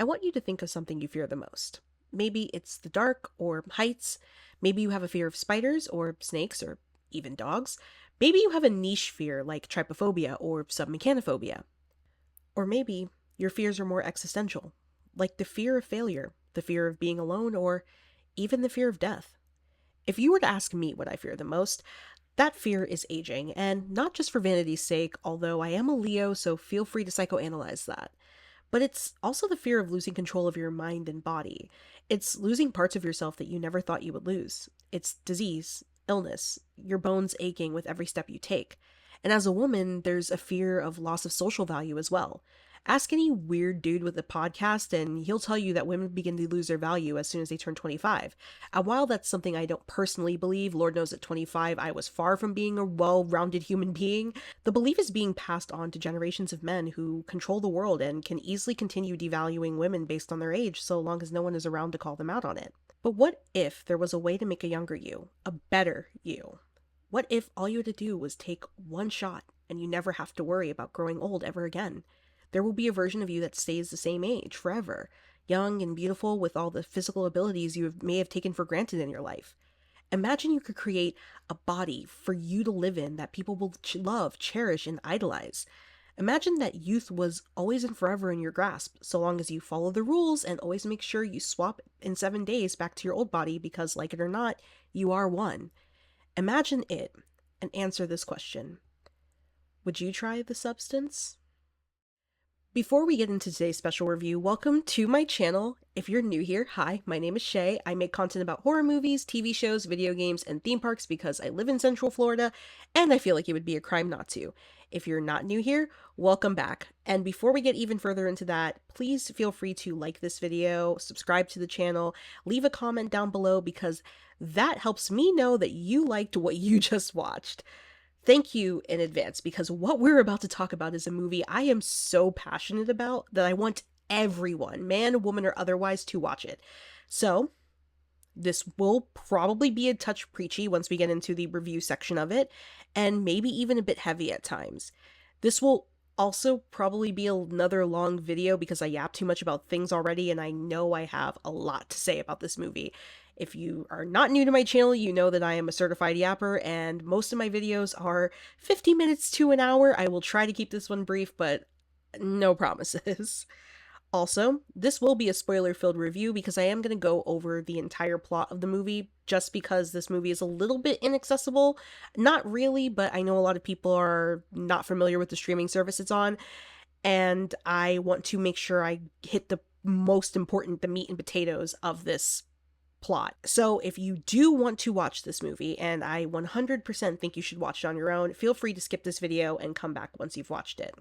I want you to think of something you fear the most. Maybe it's the dark or heights. Maybe you have a fear of spiders or snakes or even dogs. Maybe you have a niche fear like trypophobia or submechanophobia. Or maybe your fears are more existential, like the fear of failure, the fear of being alone, or even the fear of death. If you were to ask me what I fear the most, that fear is aging, and not just for vanity's sake, although I am a Leo, so feel free to psychoanalyze that. But it's also the fear of losing control of your mind and body. It's losing parts of yourself that you never thought you would lose. It's disease, illness, your bones aching with every step you take. And as a woman, there's a fear of loss of social value as well. Ask any weird dude with a podcast, and he'll tell you that women begin to lose their value as soon as they turn 25. And while that's something I don't personally believe, Lord knows at 25 I was far from being a well rounded human being, the belief is being passed on to generations of men who control the world and can easily continue devaluing women based on their age so long as no one is around to call them out on it. But what if there was a way to make a younger you, a better you? What if all you had to do was take one shot and you never have to worry about growing old ever again? There will be a version of you that stays the same age forever, young and beautiful with all the physical abilities may have taken for granted in your life. Imagine you could create a body for you to live in that people will love, cherish, and idolize. Imagine that youth was always and forever in your grasp, so long as you follow the rules and always make sure you swap in 7 days back to your old body because, like it or not, you are one. Imagine it and answer this question. Would you try the substance? Before we get into today's special review, welcome to my channel. If you're new here, hi, my name is Shay. I make content about horror movies, TV shows, video games, and theme parks because I live in Central Florida, and I feel like it would be a crime not to. If you're not new here, welcome back. And before we get even further into that, please feel free to like this video, subscribe to the channel, leave a comment down below because that helps me know that you liked what you just watched. Thank you in advance because what we're about to talk about is a movie I am so passionate about that I want everyone, man, woman, or otherwise, to watch it. So, this will probably be a touch preachy once we get into the review section of it, and maybe even a bit heavy at times. This will also probably be another long video because I yap too much about things already, and I know I have a lot to say about this movie. If you are not new to my channel, you know that I am a certified yapper, and most of my videos are 50 minutes to an hour. I will try to keep this one brief, but no promises. Also, this will be a spoiler-filled review because I am going to go over the entire plot of the movie just because this movie is a little bit inaccessible. Not really, but I know a lot of people are not familiar with the streaming service it's on, and I want to make sure I hit the most important, the meat and potatoes of this plot. So if you do want to watch this movie, and I 100% think you should watch it on your own, feel free to skip this video and come back once you've watched it.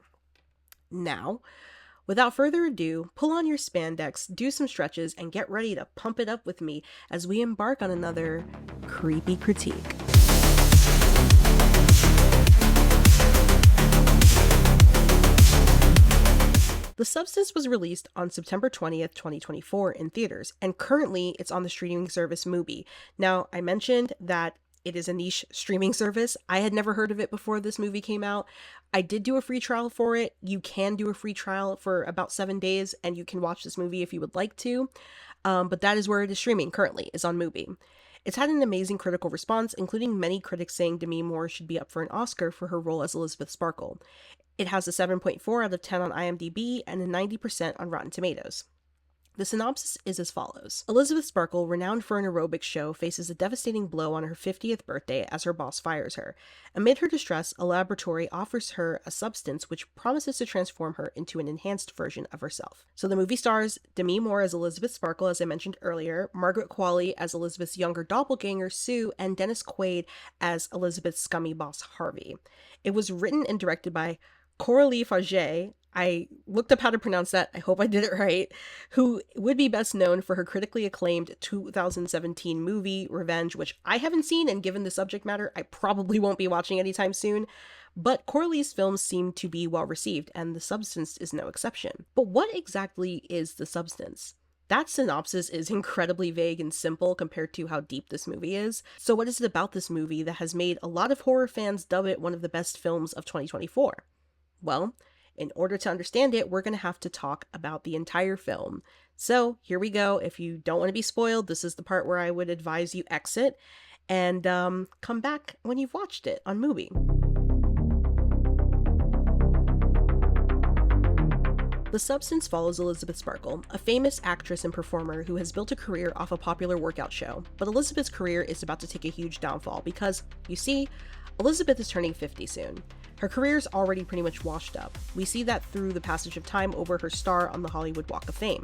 Now, without further ado, pull on your spandex, do some stretches, and get ready to pump it up with me as we embark on another creepy critique. The Substance was released on September 20th, 2024 in theaters, and currently it's on the streaming service Mubi. Now, I mentioned that it is a niche streaming service. I had never heard of it before this movie came out. I did do a free trial for it. You can do a free trial for about 7 days, and you can watch this movie if you would like to. But that is where it is streaming currently, is on Mubi. It's had an amazing critical response, including many critics saying Demi Moore should be up for an Oscar for her role as Elizabeth Sparkle. It has a 7.4 out of 10 on IMDb and a 90% on Rotten Tomatoes. The synopsis is as follows. Elizabeth Sparkle, renowned for an aerobics show, faces a devastating blow on her 50th birthday as her boss fires her. Amid her distress, a laboratory offers her a substance which promises to transform her into an enhanced version of herself. So the movie stars Demi Moore as Elizabeth Sparkle, as I mentioned earlier, Margaret Qualley as Elizabeth's younger doppelganger, Sue, and Dennis Quaid as Elizabeth's scummy boss, Harvey. It was written and directed by Coralie Farge, I looked up how to pronounce that, I hope I did it right, who would be best known for her critically acclaimed 2017 movie, Revenge, which I haven't seen, and given the subject matter, I probably won't be watching anytime soon. But Coralie's films seem to be well received, and The Substance is no exception. But what exactly is The Substance? That synopsis is incredibly vague and simple compared to how deep this movie is. So what is it about this movie that has made a lot of horror fans dub it one of the best films of 2024? Well, In order to understand it, we're going to have to talk about the entire film. So here we go. If you don't want to be spoiled, this is the part where I would advise you exit and come back when you've watched it on Mubi. The Substance follows Elizabeth Sparkle, a famous actress and performer who has built a career off a popular workout show. But Elizabeth's career is about to take a huge downfall because, you see, Elizabeth is turning 50 soon. Her career's already pretty much washed up. We see that through the passage of time over her star on the Hollywood Walk of Fame.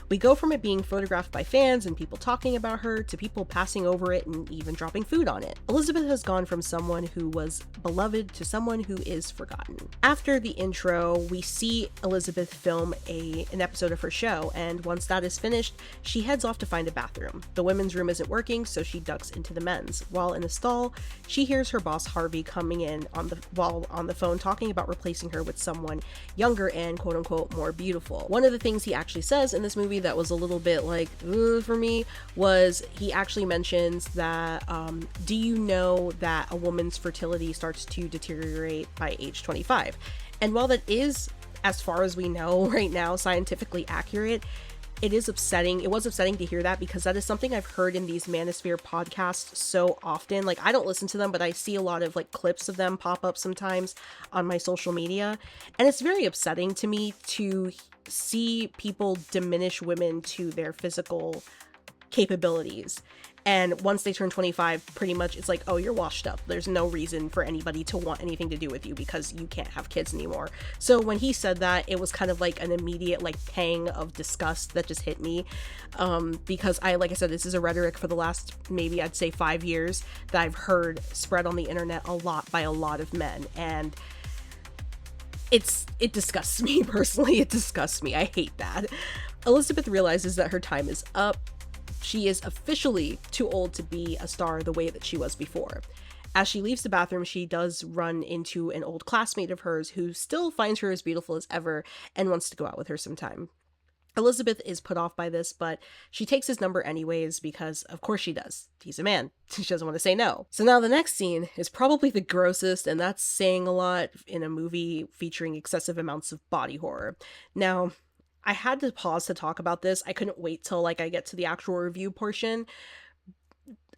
We go from it being photographed by fans and people talking about her to people passing over it and even dropping food on it. Elizabeth has gone from someone who was beloved to someone who is forgotten. After the intro, we see Elizabeth film an episode of her show, and once that is finished, she heads off to find a bathroom. The women's room isn't working, so she ducks into the men's. While in the stall, she hears her boss Harvey coming in while on the phone talking about replacing her with someone younger and quote-unquote more beautiful. One of the things he actually says in this movie that was a little bit like for me was he actually mentions that do you know that a woman's fertility starts to deteriorate by age 25? And while that is, as far as we know right now, scientifically accurate, it is upsetting. It was upsetting to hear that because that is something I've heard in these Manosphere podcasts so often. Like, I don't listen to them, but I see a lot of like clips of them pop up sometimes on my social media. And it's very upsetting to me to see people diminish women to their physical capabilities. And once they turn 25, pretty much it's like, oh, you're washed up. There's no reason for anybody to want anything to do with you because you can't have kids anymore. So when he said that, it was kind of like an immediate like pang of disgust that just hit me. Because like I said, this is a rhetoric for the last, maybe I'd say 5 years that I've heard spread on the internet a lot by a lot of men. And it disgusts me personally. It disgusts me. I hate that. Elizabeth realizes that her time is up. She is officially too old to be a star the way that she was before. As she leaves the bathroom, she does run into an old classmate of hers who still finds her as beautiful as ever and wants to go out with her sometime. Elizabeth is put off by this, but she takes his number anyways because of course she does. He's a man. She doesn't want to say no. So now the next scene is probably the grossest, and that's saying a lot in a movie featuring excessive amounts of body horror. Now, I had to pause to talk about this. I couldn't wait till I get to the actual review portion.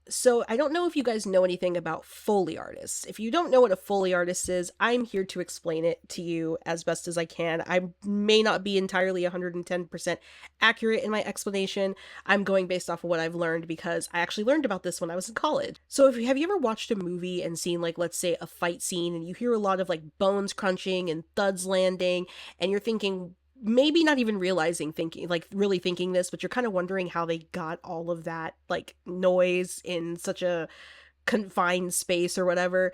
So I don't know if you guys know anything about Foley artists. If you don't know what a Foley artist is, I'm here to explain it to you as best as I can. I may not be entirely 110% accurate in my explanation. I'm going based off of what I've learned because I actually learned about this when I was in college. So have you ever watched a movie and seen let's say a fight scene and you hear a lot of bones crunching and thuds landing and you're thinking, maybe not even really thinking this, but you're kind of wondering how they got all of that noise in such a confined space or whatever.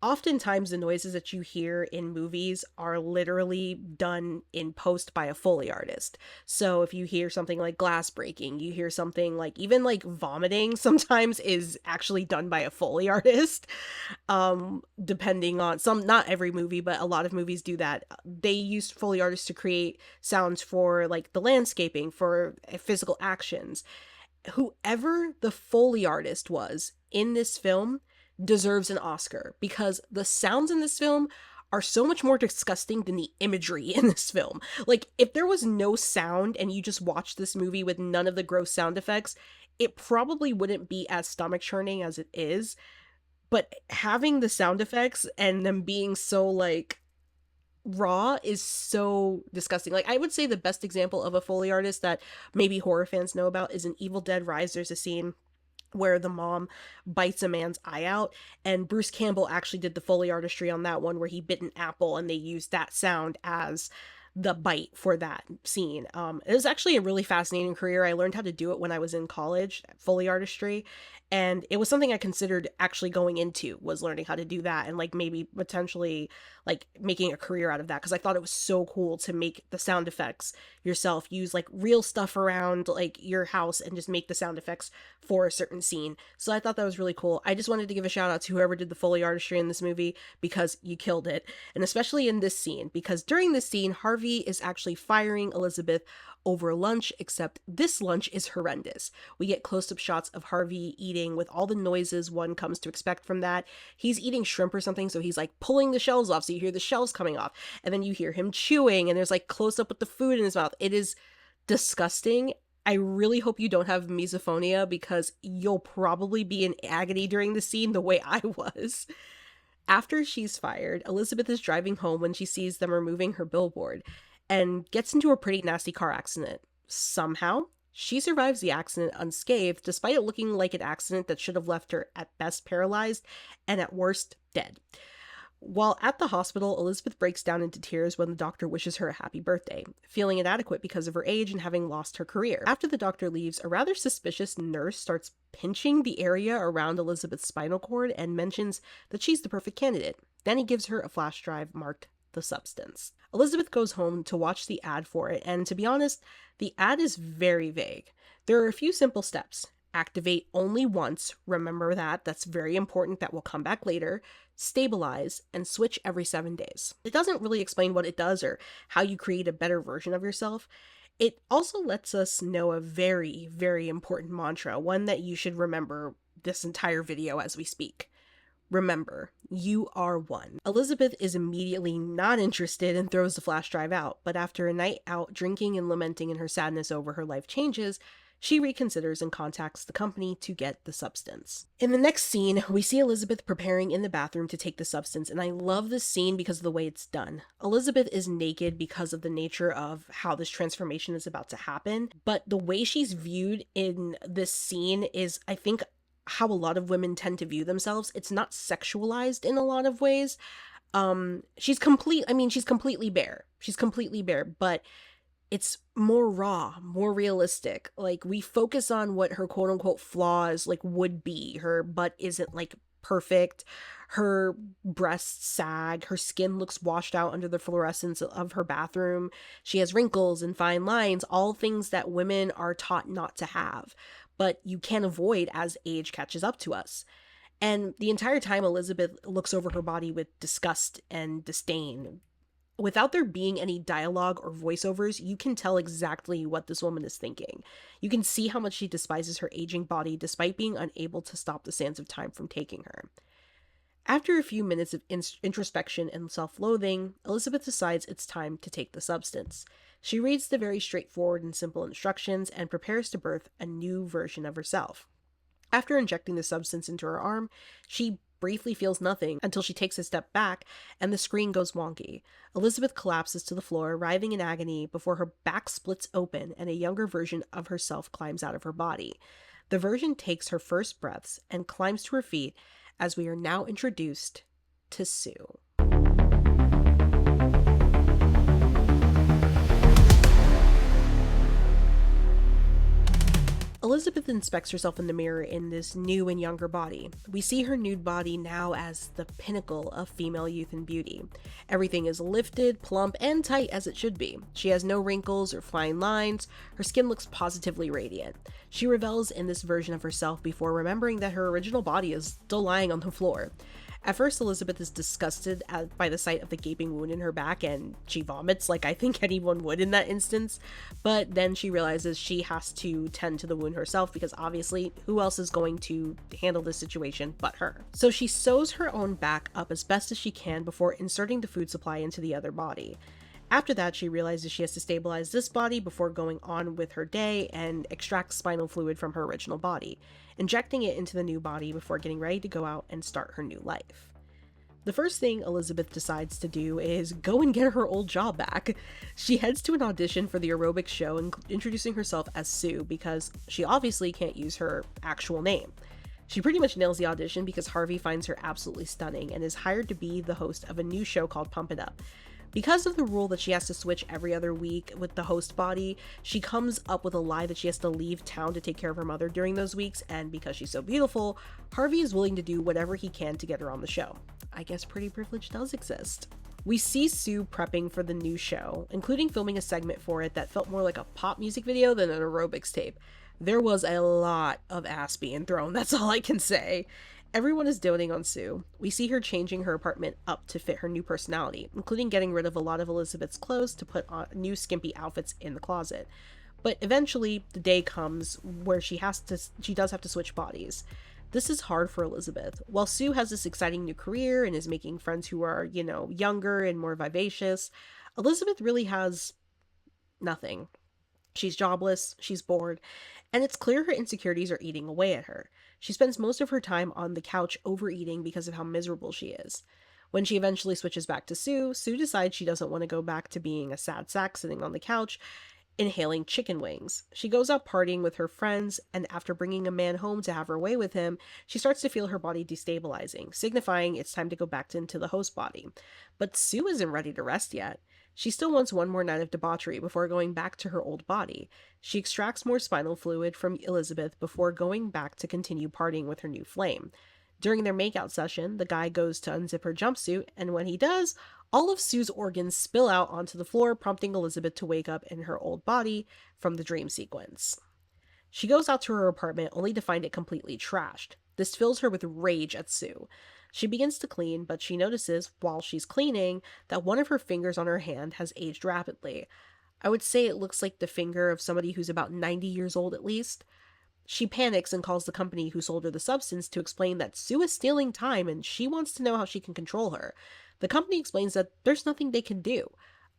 Oftentimes the noises that you hear in movies are literally done in post by a Foley artist. So if you hear something like glass breaking, you hear something even vomiting sometimes is actually done by a Foley artist. Depending on not every movie, but a lot of movies do that. They use Foley artists to create sounds for the landscaping, for physical actions. Whoever the Foley artist was in this film deserves an Oscar because the sounds in this film are so much more disgusting than the imagery in this film. If there was no sound and you just watched this movie with none of the gross sound effects, it probably wouldn't be as stomach churning as it is. But having the sound effects and them being so raw is so disgusting. I would say the best example of a Foley artist that maybe horror fans know about is in Evil Dead Rise. There's a scene where the mom bites a man's eye out, and Bruce Campbell actually did the Foley artistry on that one where he bit an apple and they used that sound as the bite for that scene. It was actually a really fascinating career. I learned how to do it when I was in college, Foley artistry, and it was something I considered actually going into, was learning how to do that and maybe potentially making a career out of that, because I thought it was so cool to make the sound effects yourself, use real stuff around your house and just make the sound effects for a certain scene. So I thought that was really cool. I just wanted to give a shout out to whoever did the Foley artistry in this movie because you killed it, and especially in this scene, because during this scene Harvey is actually firing Elizabeth over lunch, except this lunch is horrendous. We get close-up shots of Harvey eating with all the noises one comes to expect from that. He's eating shrimp or something, so he's like pulling the shells off, so you hear the shells coming off, and then you hear him chewing, and there's like close-up with the food in his mouth. It is disgusting. I really hope you don't have misophonia, because you'll probably be in agony during the scene the way I was. After she's fired, Elizabeth is driving home when she sees them removing her billboard and gets into a pretty nasty car accident. Somehow, she survives the accident unscathed, despite it looking like an accident that should have left her at best paralyzed and at worst dead. While at the hospital, Elizabeth breaks down into tears when the doctor wishes her a happy birthday, feeling inadequate because of her age and having lost her career. After the doctor leaves, a rather suspicious nurse starts pinching the area around Elizabeth's spinal cord and mentions that she's the perfect candidate. Then he gives her a flash drive marked The Substance. Elizabeth goes home to watch the ad for it, and to be honest, the ad is very vague. There are a few simple steps. Activate only once, remember that, that's very important, that will come back later. Stabilize, and switch every 7 days. It doesn't really explain what it does or how you create a better version of yourself. It also lets us know a very, very important mantra, one that you should remember this entire video as we speak. Remember, you are one. Elizabeth is immediately not interested and throws the flash drive out, but after a night out drinking and lamenting in her sadness over her life changes, she reconsiders and contacts the company to get the substance. In the next scene, we see Elizabeth preparing in the bathroom to take the substance, and I love this scene because of the way it's done. Elizabeth is naked because of the nature of how this transformation is about to happen, but the way she's viewed in this scene is, I think, how a lot of women tend to view themselves. It's not sexualized in a lot of ways. She's completely bare. She's completely bare, but it's more raw, more realistic. Like, we focus on what her quote unquote flaws like would be. Her butt isn't like perfect. Her breasts sag. Her skin looks washed out under the fluorescence of her bathroom. She has wrinkles and fine lines, all things that women are taught not to have, but you can't avoid as age catches up to us. And the entire time, Elizabeth looks over her body with disgust and disdain. Without there being any dialogue or voiceovers, you can tell exactly what this woman is thinking. You can see how much she despises her aging body despite being unable to stop the sands of time from taking her. After a few minutes of introspection and self-loathing, Elizabeth decides it's time to take the substance. She reads the very straightforward and simple instructions and prepares to birth a new version of herself. After injecting the substance into her arm, she briefly feels nothing until she takes a step back and the screen goes wonky. Elizabeth collapses to the floor, writhing in agony, before her back splits open and a younger version of herself climbs out of her body. The version takes her first breaths and climbs to her feet as we are now introduced to Sue. Elizabeth inspects herself in the mirror in this new and younger body. We see her nude body now as the pinnacle of female youth and beauty. Everything is lifted, plump, and tight as it should be. She has no wrinkles or fine lines. Her skin looks positively radiant. She revels in this version of herself before remembering that her original body is still lying on the floor. At first, Elizabeth is disgusted by the sight of the gaping wound in her back, and she vomits like I think anyone would in that instance. But then she realizes she has to tend to the wound herself, because obviously, who else is going to handle this situation but her? So she sews her own back up as best as she can before inserting the food supply into the other body. After that, she realizes she has to stabilize this body before going on with her day and extract spinal fluid from her original body, injecting it into the new body before getting ready to go out and start her new life. The first thing Elizabeth decides to do is go and get her old job back. She heads to an audition for the aerobics show, introducing herself as Sue because she obviously can't use her actual name. She pretty much nails the audition because Harvey finds her absolutely stunning and is hired to be the host of a new show called Pump It Up. Because of the rule that she has to switch every other week with the host body, she comes up with a lie that she has to leave town to take care of her mother during those weeks, and because she's so beautiful, Harvey is willing to do whatever he can to get her on the show. I guess pretty privilege does exist. We see Sue prepping for the new show, including filming a segment for it that felt more like a pop music video than an aerobics tape. There was a lot of ass being thrown, that's all I can say. Everyone is doting on Sue. We see her changing her apartment up to fit her new personality, including getting rid of a lot of Elizabeth's clothes to put on new skimpy outfits in the closet. But eventually, the day comes where she does have to switch bodies. This is hard for Elizabeth. While Sue has this exciting new career and is making friends who are, younger and more vivacious, Elizabeth really has nothing. She's jobless, she's bored, and it's clear her insecurities are eating away at her. She spends most of her time on the couch overeating because of how miserable she is. When she eventually switches back to Sue, Sue decides she doesn't want to go back to being a sad sack sitting on the couch, inhaling chicken wings. She goes out partying with her friends, and after bringing a man home to have her way with him, she starts to feel her body destabilizing, signifying it's time to go back into the host body. But Sue isn't ready to rest yet. She still wants one more night of debauchery before going back to her old body. She extracts more spinal fluid from Elizabeth before going back to continue partying with her new flame. During their makeout session, the guy goes to unzip her jumpsuit, and when he does, all of Sue's organs spill out onto the floor, prompting Elizabeth to wake up in her old body from the dream sequence. She goes out to her apartment only to find it completely trashed. This fills her with rage at Sue. She begins to clean, but she notices, while she's cleaning, that one of her fingers on her hand has aged rapidly. I would say it looks like the finger of somebody who's about 90 years old at least. She panics and calls the company who sold her the substance to explain that Sue is stealing time and she wants to know how she can control her. The company explains that there's nothing they can do.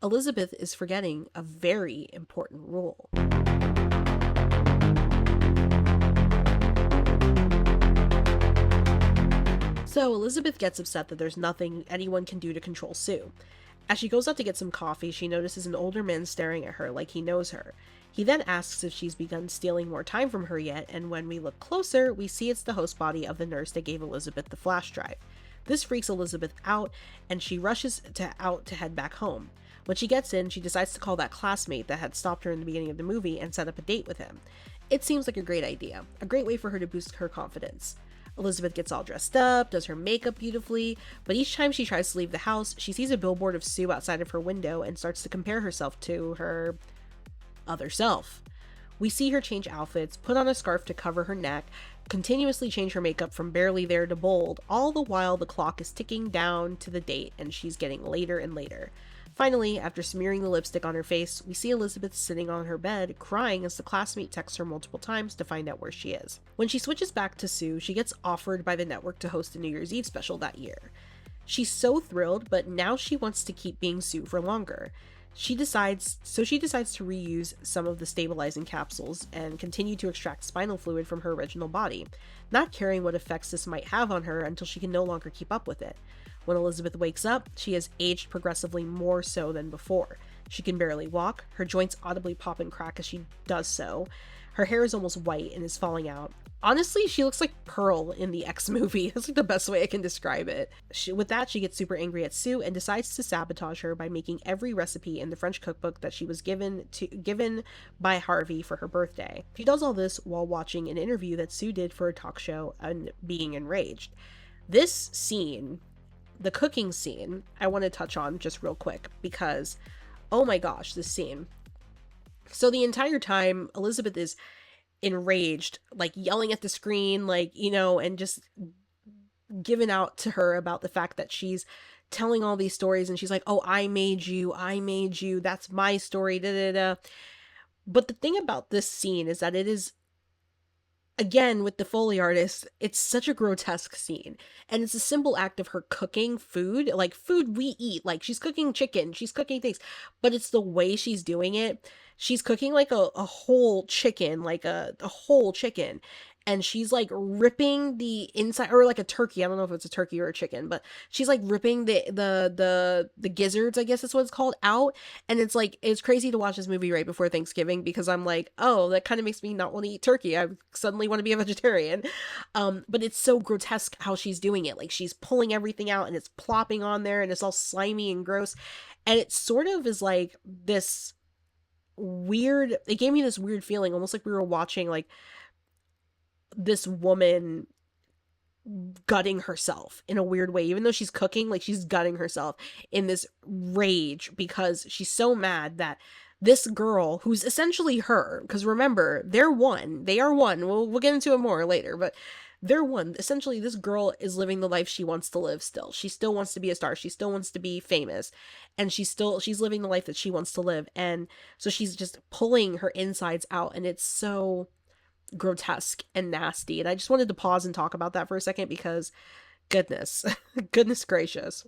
Elizabeth is forgetting a very important rule. So Elizabeth gets upset that there's nothing anyone can do to control Sue. As she goes out to get some coffee, she notices an older man staring at her like he knows her. He then asks if she's begun stealing more time from her yet, and when we look closer, we see it's the host body of the nurse that gave Elizabeth the flash drive. This freaks Elizabeth out, and she rushes out to head back home. When she gets in, she decides to call that classmate that had stopped her in the beginning of the movie and set up a date with him. It seems like a great idea, a great way for her to boost her confidence. Elizabeth gets all dressed up, does her makeup beautifully, but each time she tries to leave the house, she sees a billboard of Sue outside of her window and starts to compare herself to her other self. We see her change outfits, put on a scarf to cover her neck, continuously change her makeup from barely there to bold, all the while the clock is ticking down to the date and she's getting later and later. Finally, after smearing the lipstick on her face, we see Elizabeth sitting on her bed, crying as the classmate texts her multiple times to find out where she is. When she switches back to Sue, she gets offered by the network to host a New Year's Eve special that year. She's so thrilled, but now she wants to keep being Sue for longer. She decides to reuse some of the stabilizing capsules and continue to extract spinal fluid from her original body, not caring what effects this might have on her until she can no longer keep up with it. When Elizabeth wakes up, she has aged progressively more so than before. She can barely walk, her joints audibly pop and crack as she does so. Her hair is almost white and is falling out. Honestly, she looks like Pearl in the X movie. That's like the best way I can describe it. With that, she gets super angry at Sue and decides to sabotage her by making every recipe in the French cookbook that she was given by Harvey for her birthday. She does all this while watching an interview that Sue did for a talk show and being enraged. This scene, the cooking scene, I want to touch on just real quick because, oh my gosh, this scene. So the entire time, Elizabeth is enraged, like yelling at the screen, and just giving out to her about the fact that she's telling all these stories and she's like, oh, I made you, that's my story, da da da. But the thing about this scene is that it is, again, with the Foley artist, it's such a grotesque scene. And it's a simple act of her cooking food, like food we eat. Like she's cooking chicken, she's cooking things, but it's the way she's doing it. She's cooking like a whole chicken, like a whole chicken. And she's like ripping the inside, or like a turkey. I don't know if it's a turkey or a chicken, but she's like ripping the gizzards, I guess that's what it's called, out. And it's like, it's crazy to watch this movie right before Thanksgiving because I'm like, oh, that kind of makes me not want to eat turkey. I suddenly want to be a vegetarian. But it's so grotesque how she's doing it. Like she's pulling everything out and it's plopping on there and it's all slimy and gross. And it sort of is like this weird, it gave me this weird feeling, almost like we were watching like this woman gutting herself in a weird way. Even though she's cooking, like she's gutting herself in this rage because she's so mad that this girl, who's essentially her, because remember, they are one, we'll get into it more later, but They're one. Essentially, this girl is living the life she wants to live still. She still wants to be a star. She still wants to be famous. And she's living the life that she wants to live. And so she's just pulling her insides out, and it's so grotesque and nasty. And I just wanted to pause and talk about that for a second because goodness, goodness gracious.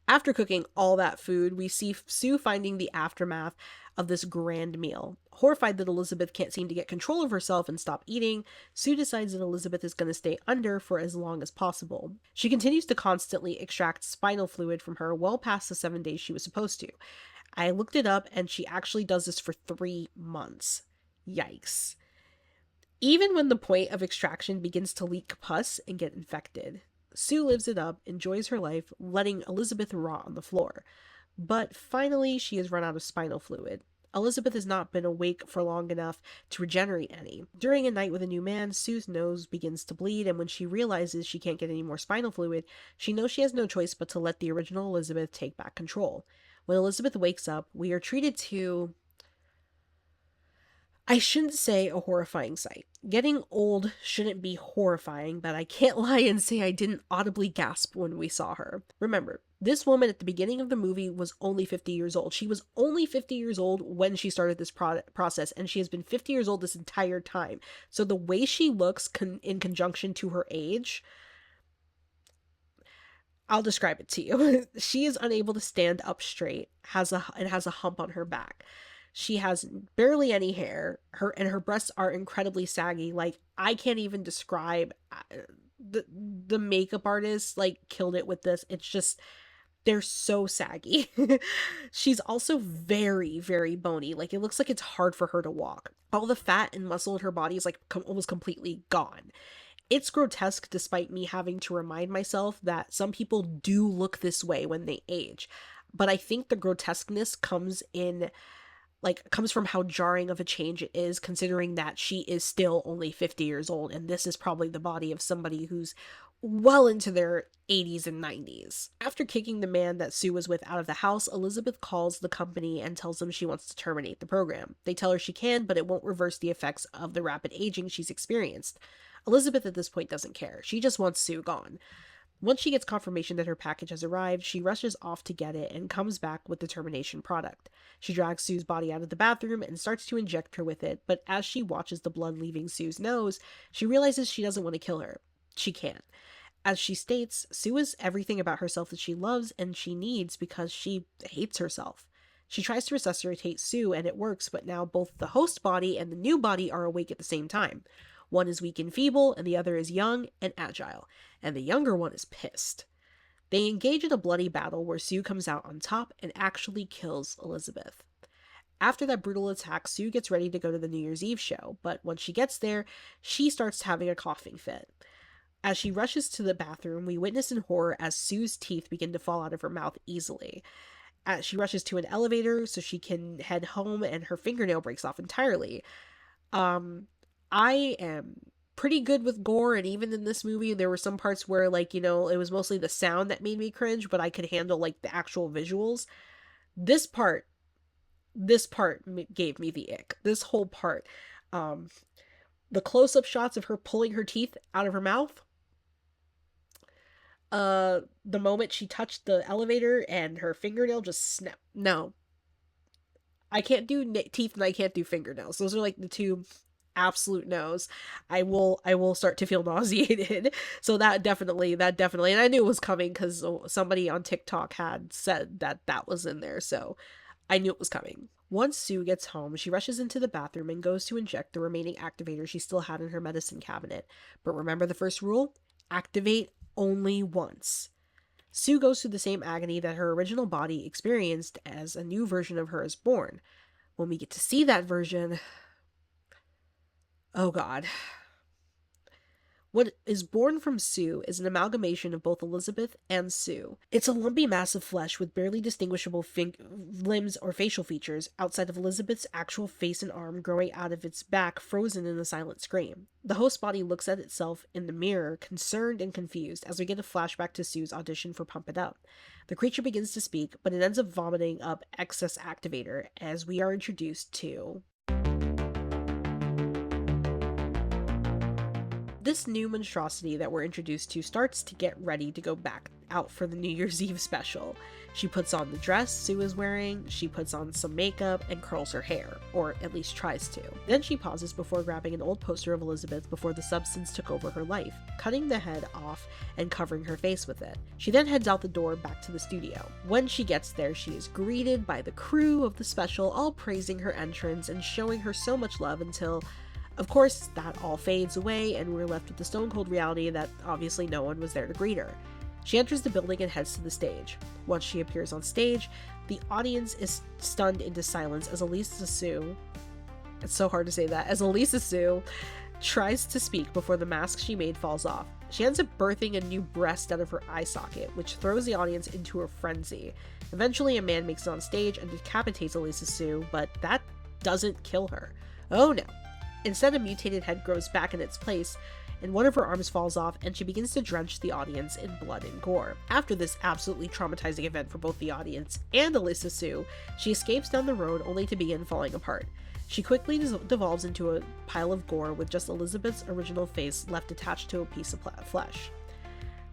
After cooking all that food, we see Sue finding the aftermath of this grand meal. Horrified that Elizabeth can't seem to get control of herself and stop eating, Sue decides that Elizabeth is going to stay under for as long as possible. She continues to constantly extract spinal fluid from her well past the 7 days she was supposed to. I looked it up, and she actually does this for 3 months. Yikes. Even when the point of extraction begins to leak pus and get infected, Sue lives it up, enjoys her life, letting Elizabeth rot on the floor. But finally, she has run out of spinal fluid. Elizabeth has not been awake for long enough to regenerate any. During a night with a new man, Sue's nose begins to bleed, and when she realizes she can't get any more spinal fluid, she knows she has no choice but to let the original Elizabeth take back control. When Elizabeth wakes up, we are treated to, I shouldn't say a horrifying sight. Getting old shouldn't be horrifying, but I can't lie and say I didn't audibly gasp when we saw her. Remember, this woman at the beginning of the movie was only 50 years old. She was only 50 years old when she started this process, and she has been 50 years old this entire time. So the way she looks in conjunction to her age, I'll describe it to you. She is unable to stand up straight, has a hump on her back. She has barely any hair. Her breasts are incredibly saggy. Like, I can't even describe the makeup artist like killed it with this. It's just, they're so saggy. She's also very, very bony. Like, it looks like it's hard for her to walk. All the fat and muscle in her body is like almost completely gone. It's grotesque, despite me having to remind myself that some people do look this way when they age. But I think the grotesqueness comes from how jarring of a change it is, considering that she is still only 50 years old, and this is probably the body of somebody who's well into their 80s and 90s. After kicking the man that Sue was with out of the house, Elizabeth calls the company and tells them she wants to terminate the program. They tell her she can, but it won't reverse the effects of the rapid aging she's experienced. Elizabeth at this point doesn't care. She just wants Sue gone. Once she gets confirmation that her package has arrived, she rushes off to get it and comes back with the termination product. She drags Sue's body out of the bathroom and starts to inject her with it, but as she watches the blood leaving Sue's nose, she realizes she doesn't want to kill her. She can't. As she states, Sue is everything about herself that she loves and she needs because she hates herself. She tries to resuscitate Sue and it works, but now both the host body and the new body are awake at the same time. One is weak and feeble, and the other is young and agile, and the younger one is pissed. They engage in a bloody battle where Sue comes out on top and actually kills Elizabeth. After that brutal attack, Sue gets ready to go to the New Year's Eve show, but when she gets there, she starts having a coughing fit. As she rushes to the bathroom, we witness in horror as Sue's teeth begin to fall out of her mouth easily. As she rushes to an elevator so she can head home, and her fingernail breaks off entirely. I am pretty good with gore, and even in this movie there were some parts where, like, it was mostly the sound that made me cringe, but I could handle like the actual visuals. This part gave me the ick. This whole part, the close-up shots of her pulling her teeth out of her mouth, the moment she touched the elevator and her fingernail just snapped. No, I can't do teeth and I can't do fingernails. Those are like the two absolute no's. I will start to feel nauseated. So that definitely, and I knew it was coming because somebody on TikTok had said that was in there, so I knew it was coming. Once Sue gets home, she rushes into the bathroom and goes to inject the remaining activator she still had in her medicine cabinet. But remember the first rule? Activate only once. Sue goes through the same agony that her original body experienced as a new version of her is born. When we get to see that version, oh god. What is born from Sue is an amalgamation of both Elizabeth and Sue. It's a lumpy mass of flesh with barely distinguishable limbs or facial features, outside of Elizabeth's actual face and arm growing out of its back, frozen in a silent scream. The host body looks at itself in the mirror, concerned and confused, as we get a flashback to Sue's audition for Pump It Up. The creature begins to speak, but it ends up vomiting up excess activator, as we are introduced to This new monstrosity that we're introduced to starts to get ready to go back out for the New Year's Eve special. She puts on the dress Sue is wearing, she puts on some makeup, and curls her hair, or at least tries to. Then she pauses before grabbing an old poster of Elizabeth before the substance took over her life, cutting the head off and covering her face with it. She then heads out the door back to the studio. When she gets there, she is greeted by the crew of the special, all praising her entrance and showing her so much love until, of course, that all fades away and we're left with the stone cold reality that obviously no one was there to greet her. She enters the building and heads to the stage. Once she appears on stage, the audience is stunned into silence as Elisa Sue, it's so hard to say that, as Elisa Sue tries to speak before the mask she made falls off. She ends up birthing a new breast out of her eye socket, which throws the audience into a frenzy. Eventually, a man makes it on stage and decapitates Elisa Sue, but that doesn't kill her. Oh no. Instead, a mutated head grows back in its place, and one of her arms falls off, and she begins to drench the audience in blood and gore. After this absolutely traumatizing event for both the audience and Elisa Sue, she escapes down the road only to begin falling apart. She quickly devolves into a pile of gore with just Elizabeth's original face left attached to a piece of flesh.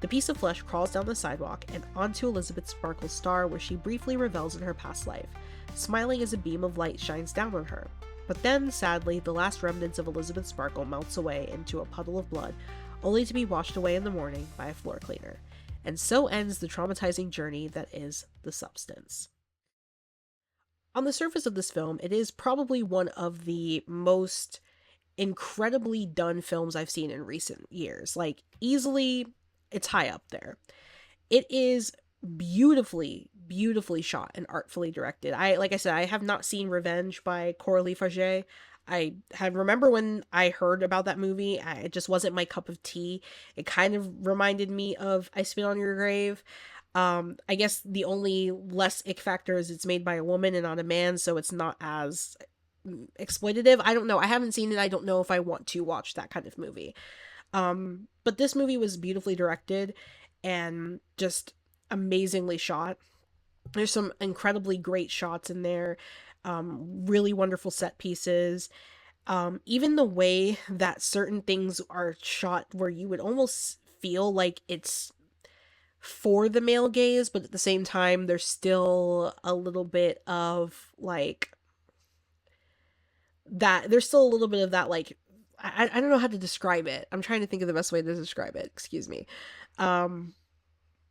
The piece of flesh crawls down the sidewalk and onto Elizabeth Sparkle's star, where she briefly revels in her past life, smiling as a beam of light shines down on her. But then, sadly, the last remnants of Elizabeth Sparkle melts away into a puddle of blood, only to be washed away in the morning by a floor cleaner. And so ends the traumatizing journey that is the substance. On the surface of this film, it is probably one of the most incredibly done films I've seen in recent years. Like, easily, it's high up there. It is beautifully shot and artfully directed. Like I said, I have not seen Revenge by Coralie Farge. Remember when I heard about that movie, it just wasn't my cup of tea. It kind of reminded me of I Spit on Your Grave. I guess the only less ick factor is it's made by a woman and not a man, so it's not as exploitative. I don't know. I haven't seen it. I don't know if I want to watch that kind of movie. But this movie was beautifully directed and just amazingly shot. There's some incredibly great shots in there, really wonderful set pieces. Even the way that certain things are shot where you would almost feel like it's for the male gaze, but at the same time, there's still a little bit of like that. There's still a little bit of that, like, I don't know how to describe it. I'm trying to think of the best way to describe it. Excuse me.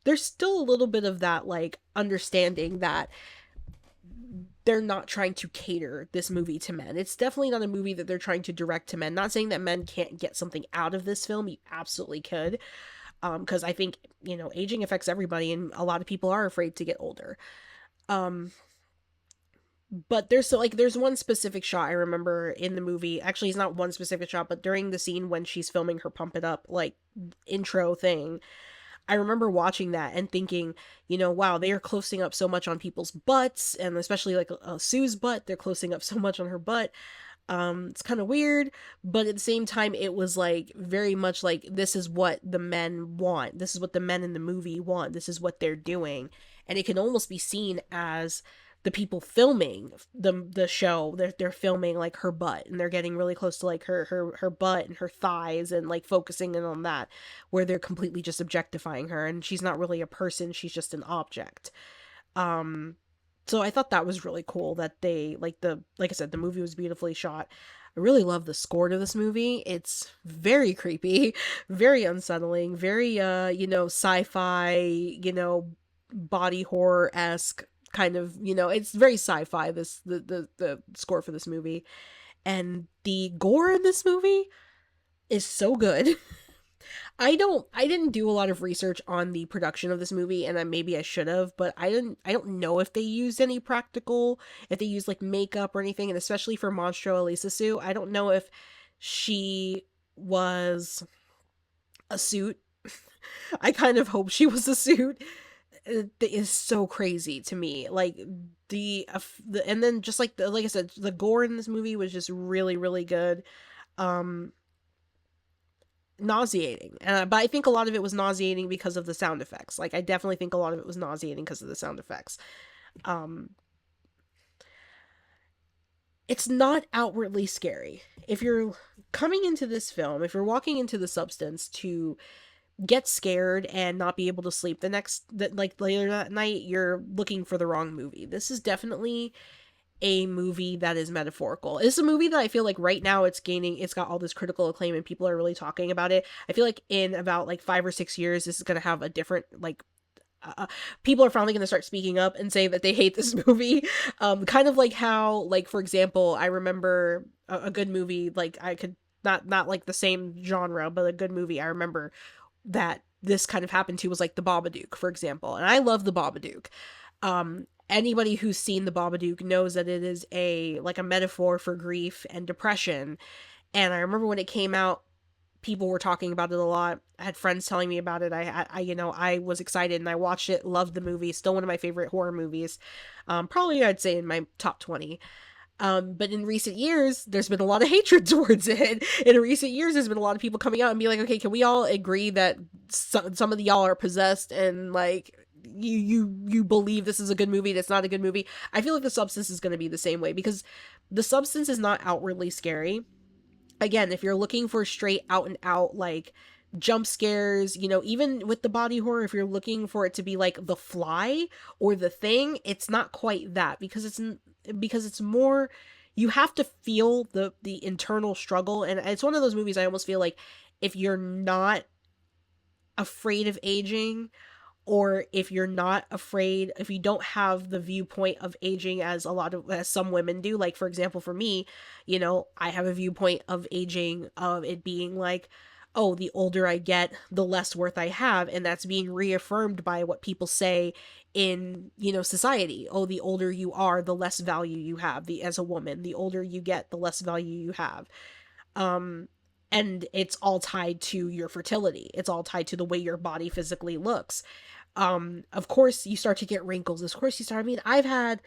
There's still a little bit of that, like, understanding that they're not trying to cater this movie to men. It's definitely not a movie that they're trying to direct to men. Not saying that men can't get something out of this film. You absolutely could. Because I think, aging affects everybody, and a lot of people are afraid to get older. But there's one specific shot I remember in the movie. Actually, it's not one specific shot, but during the scene when she's filming her Pump It Up, like, intro thing, I remember watching that and thinking, wow, they are closing up so much on people's butts, and especially like Sue's butt, they're closing up so much on her butt. It's kind of weird, but at the same time, it was like very much like, this is what the men want. This is what the men in the movie want. This is what they're doing. And it can almost be seen as the people filming the show, they're filming like her butt, and they're getting really close to like her butt and her thighs and like focusing in on that, where they're completely just objectifying her, and she's not really a person, she's just an object. So I thought that was really cool that they like I said, the movie was beautifully shot. I really love the score to this movie. It's very creepy, very unsettling, very sci-fi, body horror-esque kind of, it's very sci-fi, the score for this movie. And the gore in this movie is so good. I didn't do a lot of research on the production of this movie, and maybe I should have, but I don't know if they used any if they used like makeup or anything, and especially for Monstro Elisa Sue, I don't know if she was a suit. I kind of hope she was a suit. It is so crazy to me. Like and then just like like I said, the gore in this movie was just really, really good. Nauseating, but I think a lot of it was nauseating because of the sound effects. Like, I definitely think a lot of it was nauseating because of the sound effects. It's not outwardly scary. If you're coming into this film, if you're walking into The Substance to get scared and not be able to sleep like later that night, you're looking for the wrong movie. This is definitely a movie that is metaphorical. It's a movie that I feel like right now it's got all this critical acclaim and people are really talking about it. I feel like in about like 5 or 6 years, this is going to have a different, like, people are finally going to start speaking up and say that they hate this movie. Kind of like how, like, for example, I remember a good movie, like, I could not like the same genre, but a good movie I remember that this kind of happened to was like The Babadook, for example. And I love The Babadook. Anybody who's seen The Babadook knows that it is a metaphor for grief and depression. And I remember when it came out, people were talking about it a lot. I had friends telling me about it. I was excited and I watched it, loved the movie, still one of my favorite horror movies. Probably I'd say in my top 20. But in recent years, there's been a lot of hatred towards it. In recent years, there's been a lot of people coming out and be like, okay, can we all agree that some of the y'all are possessed and like you believe this is a good movie, that's not a good movie. I feel like The Substance is going to be the same way because The Substance is not outwardly scary. Again, if you're looking for straight out and out like jump scares, even with the body horror, if you're looking for it to be like The Fly or The Thing, it's not quite that because it's more, you have to feel the internal struggle. And it's one of those movies I almost feel like if you're not afraid of aging, or if you're not afraid, if you don't have the viewpoint of aging as some women do, like for example for me, I have a viewpoint of aging of it being like, oh, the older I get, the less worth I have, and that's being reaffirmed by what people say in, society. Oh, the older you are, the less value you have. The As a woman, the older you get, the less value you have. um and it's all tied to your fertility. It's all tied to the way your body physically looks. Of course you start to get wrinkles. Of course you start, I mean, I've had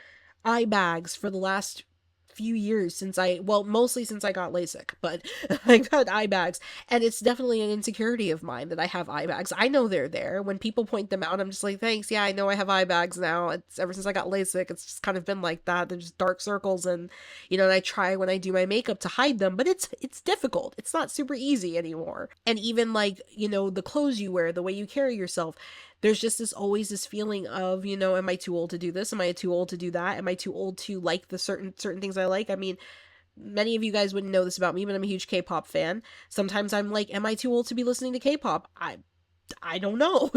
eye bags for the last few years mostly since I got LASIK, but I've had eye bags, and it's definitely an insecurity of mine that I have eye bags. I know they're there. When people point them out, I'm just like, thanks, yeah, I know I have eye bags now. It's ever since I got LASIK, it's just kind of been like that. There's dark circles, and and I try when I do my makeup to hide them, but it's difficult. It's not super easy anymore. And even like, the clothes you wear, the way you carry yourself, there's just always this feeling of, am I too old to do this? Am I too old to do that? Am I too old to like the certain things I like? I mean, many of you guys wouldn't know this about me, but I'm a huge K-pop fan. Sometimes I'm like, am I too old to be listening to K-pop? I don't know,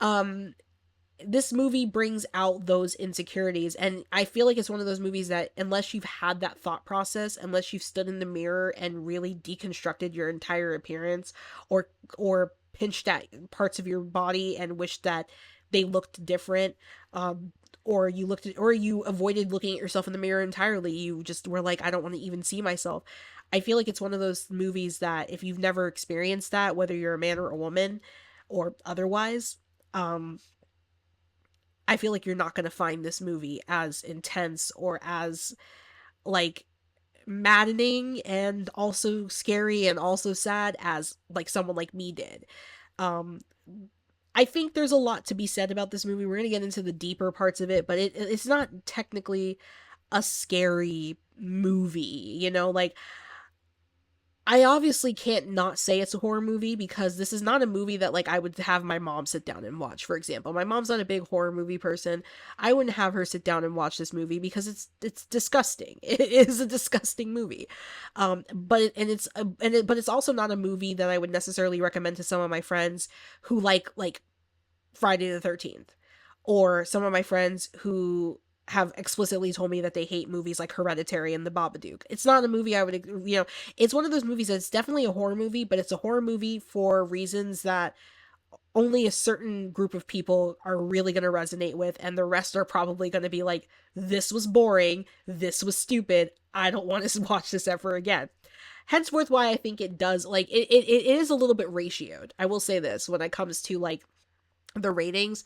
Um this movie brings out those insecurities, and I feel like it's one of those movies that unless you've had that thought process, unless you've stood in the mirror and really deconstructed your entire appearance, or pinched at parts of your body and wished that they looked different, or you avoided looking at yourself in the mirror entirely, you just were like, I don't want to even see myself. I feel like it's one of those movies that if you've never experienced that, whether you're a man or a woman or otherwise, um I feel like you're not going to find this movie as intense or as like maddening and also scary and also sad as like someone like me did. Um I think there's a lot to be said about this movie. We're going to get into the deeper parts of it, but it's not technically a scary movie, like I obviously can't not say it's a horror movie because this is not a movie that like I would have my mom sit down and watch, for example. My mom's not a big horror movie person. I wouldn't have her sit down and watch this movie because it's disgusting. It is a disgusting movie. But it's also not a movie that I would necessarily recommend to some of my friends who like Friday the 13th, or some of my friends who have explicitly told me that they hate movies like Hereditary and The Babadook. It's not a movie I would, it's one of those movies that's definitely a horror movie, but it's a horror movie for reasons that only a certain group of people are really going to resonate with, and the rest are probably going to be like, this was boring, this was stupid, I don't want to watch this ever again. Henceforth, why I think it does, like, it is a little bit ratioed. I will say this when it comes to, like, the ratings.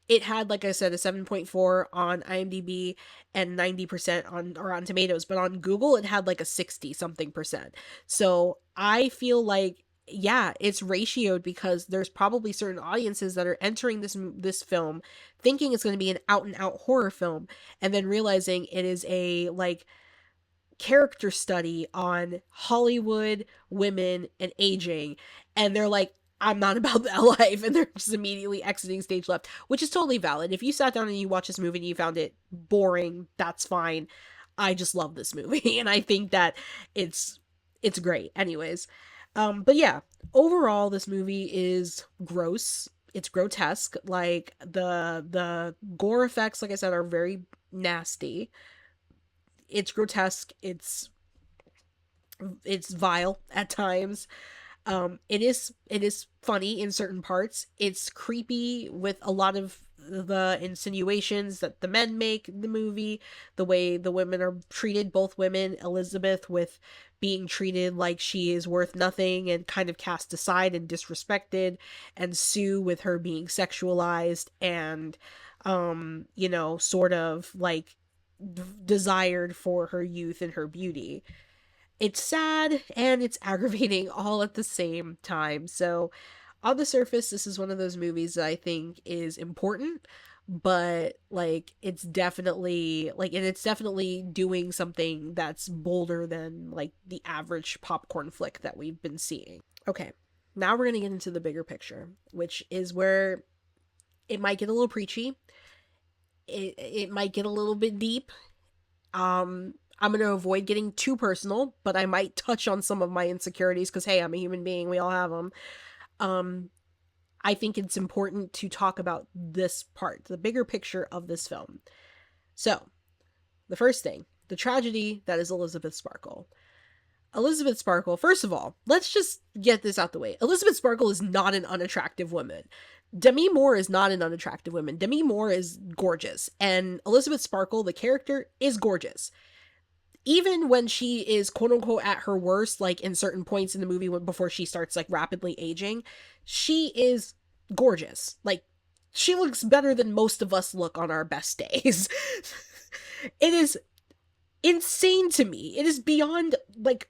It had, like I said, a 7.4 on IMDb and 90% on Rotten Tomatoes, but on Google it had like a 60 something percent. So I feel like, yeah, it's ratioed because there's probably certain audiences that are entering this film thinking it's going to be an out and out horror film, and then realizing it is a like character study on Hollywood women and aging, and they're like, I'm not about that life, and they're just immediately exiting stage left, which is totally valid. If you sat down and you watched this movie and you found it boring, that's fine. I just love this movie, and I think that it's it's great. Anyways, but yeah, overall, this movie is gross. It's grotesque. Like the gore effects, like I said, are very nasty. It's grotesque. It's vile at times. It is funny in certain parts. It's creepy with a lot of the insinuations that the men make in the movie, the way the women are treated, both women, Elizabeth with being treated like she is worth nothing and kind of cast aside and disrespected, and Sue with her being sexualized and sort of like desired for her youth and her beauty. It's sad and it's aggravating all at the same time. So, on the surface, this is one of those movies that I think is important, but like it's definitely doing something that's bolder than like the average popcorn flick that we've been seeing. Okay. Now we're going to get into the bigger picture, which is where it might get a little preachy. It might get a little bit deep. I'm going to avoid getting too personal, but I might touch on some of my insecurities because, hey, I'm a human being. We all have them. Um, I think it's important to talk about this part, the bigger picture of this film. So, the first thing, the tragedy that is Elizabeth Sparkle. Elizabeth Sparkle, first of all, let's just get this out the way. Elizabeth Sparkle is not an unattractive woman. Demi Moore is not an unattractive woman. Demi Moore is gorgeous, and Elizabeth Sparkle, the character, is gorgeous. Even when she is quote unquote at her worst, like in certain points in the movie before she starts like rapidly aging, she is gorgeous. Like, she looks better than most of us look on our best days. It is insane to me. It is beyond like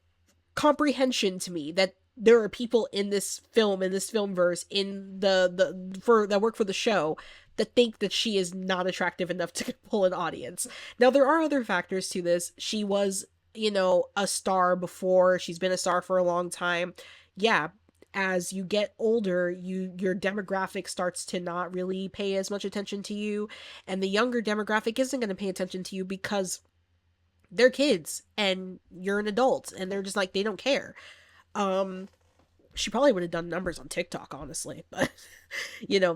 comprehension to me that there are people in this film, in this film verse, in the for that work for the show that think that she is not attractive enough to pull an audience. Now there are other factors to this. She was, a star before. She's been a star for a long time. Yeah, as you get older, your demographic starts to not really pay as much attention to you, and the younger demographic isn't going to pay attention to you because they're kids and you're an adult and they're just like they don't care. Um she probably would have done numbers on TikTok, honestly, but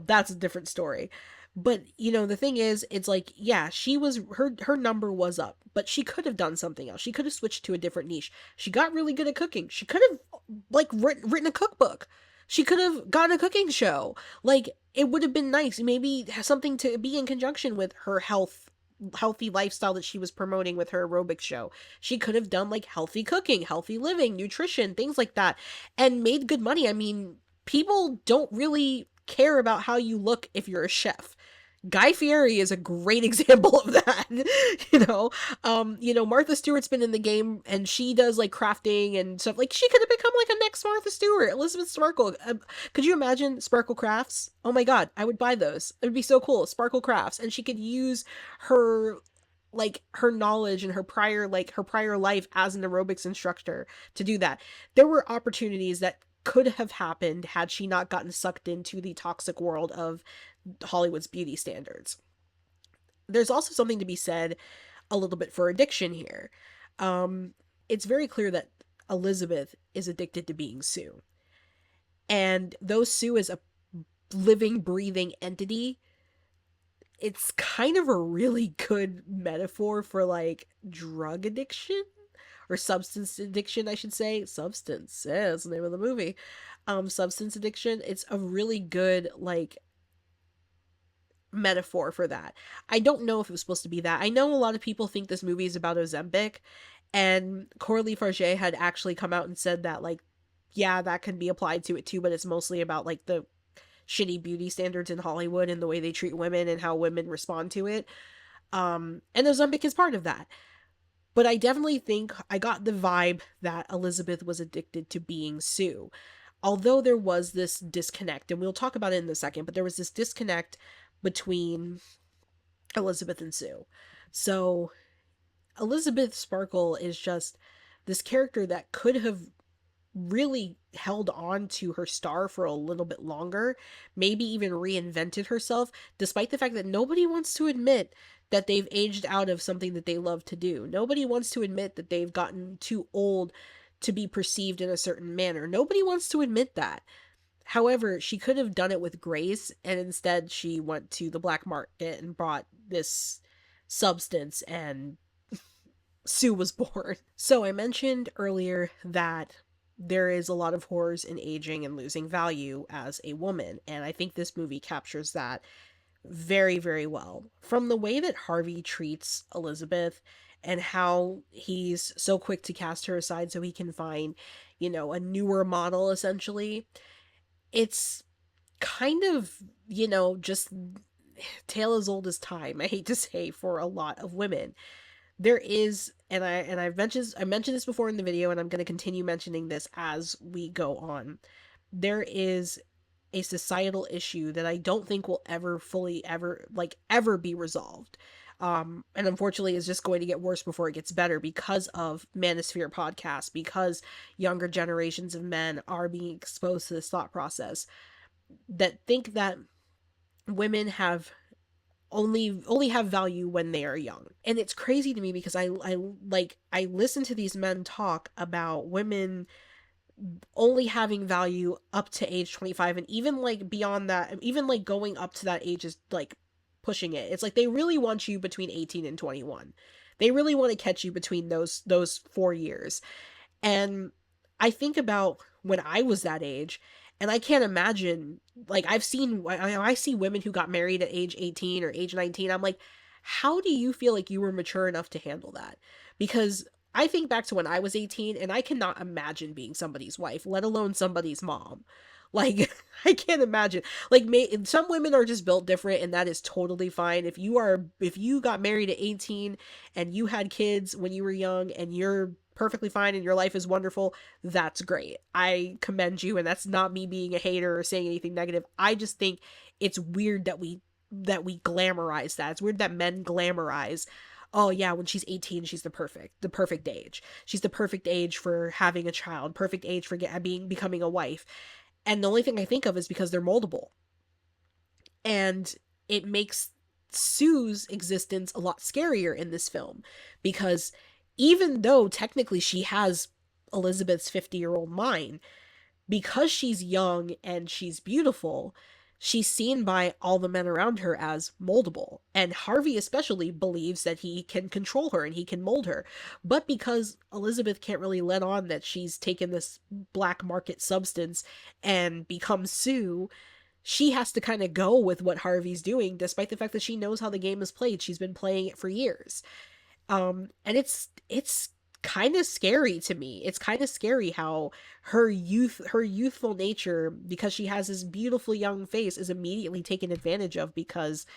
that's a different story. But the thing is, it's like, yeah, she was her number was up, but she could have done something else. She could have switched to a different niche. She got really good at cooking. She could have like written a cookbook. She could have gotten a cooking show. Like, it would have been nice. Maybe something to be in conjunction with her healthy lifestyle that she was promoting with her aerobics show. She could have done like healthy cooking, healthy living, nutrition, things like that, and made good money. I mean, people don't really care about how you look if you're a chef. Guy Fieri is a great example of that. Martha Stewart's been in the game and she does like crafting and stuff. Like, she could have become like a next Martha Stewart. Elizabeth Sparkle. Could you imagine Sparkle Crafts? Oh my god, I would buy those. It would be so cool. Sparkle Crafts. And she could use her her knowledge and her prior life as an aerobics instructor to do that. There were opportunities that could have happened had she not gotten sucked into the toxic world of Hollywood's beauty standards. There's also something to be said a little bit for addiction here. It's very clear that Elizabeth is addicted to being Sue. And though Sue is a living, breathing entity, it's kind of a really good metaphor for like drug addiction or substance addiction, I should say. Substance, yeah, that's the name of the movie. Substance addiction. It's a really good like metaphor for that. I don't know if it was supposed to be that. I know a lot of people think this movie is about Ozempic, and Coralie Farge had actually come out and said that like, yeah, that can be applied to it too, but it's mostly about like the shitty beauty standards in Hollywood and the way they treat women and how women respond to it. And Ozempic is part of that. But I definitely think I got the vibe that Elizabeth was addicted to being Sue. Although there was this disconnect, and we'll talk about it in a second, but there was this disconnect between Elizabeth and Sue. So Elizabeth Sparkle is just this character that could have really held on to her star for a little bit longer, maybe even reinvented herself, despite the fact that nobody wants to admit that they've aged out of something that they love to do. Nobody wants to admit that they've gotten too old to be perceived in a certain manner. Nobody wants to admit that. However, she could have done it with grace, and instead she went to the black market and bought this substance, and Sue was born. So I mentioned earlier that there is a lot of horrors in aging and losing value as a woman, and I think this movie captures that very, very well. From the way that Harvey treats Elizabeth and how he's so quick to cast her aside so he can find, a newer model essentially. It's kind of, just tale as old as time, I hate to say, for a lot of women. There is, and I mentioned this before in the video, and I'm going to continue mentioning this as we go on. There is a societal issue that I don't think will ever fully ever be resolved. And unfortunately is just going to get worse before it gets better because of Manosphere podcast, because younger generations of men are being exposed to this thought process that think that women have only have value when they are young. And it's crazy to me because I listen to these men talk about women only having value up to age 25, and even like beyond that, even like going up to that age is like pushing it. It's like they really want you between 18 and 21. They really want to catch you between those 4 years. And I think about when I was that age, and I can't imagine, like, I see women who got married at age 18 or age 19. I'm like, how do you feel like you were mature enough to handle that? Because I think back to when I was 18, and I cannot imagine being somebody's wife, let alone somebody's mom. Like, I can't imagine. Like, some women are just built different, and that is totally fine. If you got married at 18 and you had kids when you were young and you're perfectly fine and your life is wonderful, that's great. I commend you, and that's not me being a hater or saying anything negative. I just think it's weird that we glamorize that. It's weird that men glamorize, oh yeah, when she's 18 she's the perfect age. She's the perfect age for having a child, perfect age for becoming a wife. And the only thing I think of is because they're moldable. And it makes Sue's existence a lot scarier in this film, because even though technically she has Elizabeth's 50-year-old mind, because she's young and she's beautiful, she's seen by all the men around her as moldable. And Harvey especially believes that he can control her and he can mold her. But because Elizabeth can't really let on that she's taken this black market substance and become Sue, she has to kind of go with what Harvey's doing, despite the fact that she knows how the game is played. She's been playing it for years. And it's kind of scary to me. It's kind of scary how her youthful nature, because she has this beautiful young face, is immediately taken advantage of because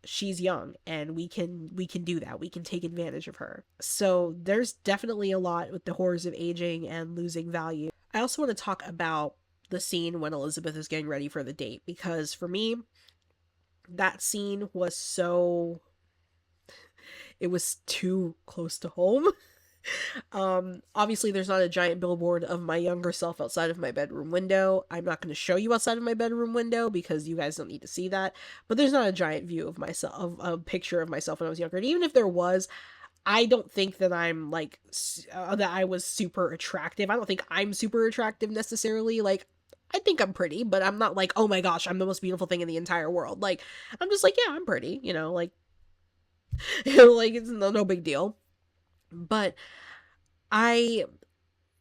she's young, and we can do that. We can take advantage of her. So there's definitely a lot with the horrors of aging and losing value. I also want to talk about the scene when Elizabeth is getting ready for the date, because for me, that scene was it was too close to home. Obviously there's not a giant billboard of my younger self outside of my bedroom window. I'm not going to show you outside of my bedroom window because you guys don't need to see that. But there's not a giant view of myself, of a picture of myself when I was younger. And even if there was, I don't think that I'm like that I was super attractive. I don't think I'm super attractive necessarily. Like, I think I'm pretty, but I'm not like, oh my gosh, I'm the most beautiful thing in the entire world. Like, I'm just like, yeah, I'm pretty, like, like it's no big deal. But I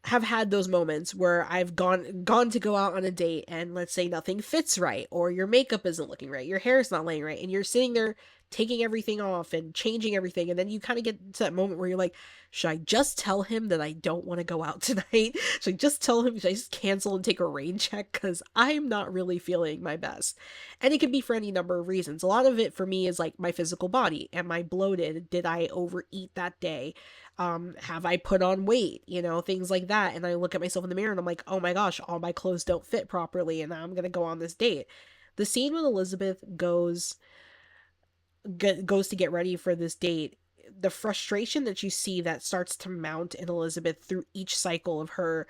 have had those moments where I've gone to go out on a date, and let's say nothing fits right, or your makeup isn't looking right, your hair is not laying right, and you're sitting there taking everything off and changing everything, and then you kind of get to that moment where you're like, should I just tell him that I don't want to go out tonight? Should I just tell him, should I just cancel and take a rain check, because I'm not really feeling my best? And it could be for any number of reasons. A lot of it for me is like my physical body. Am I bloated? Did I overeat that day? Have I put on weight? Things like that. And I look at myself in the mirror and I'm like, oh my gosh, all my clothes don't fit properly, and now I'm gonna go on this date. The scene when Elizabeth goes to get ready for this date, the frustration that you see that starts to mount in Elizabeth through each cycle of her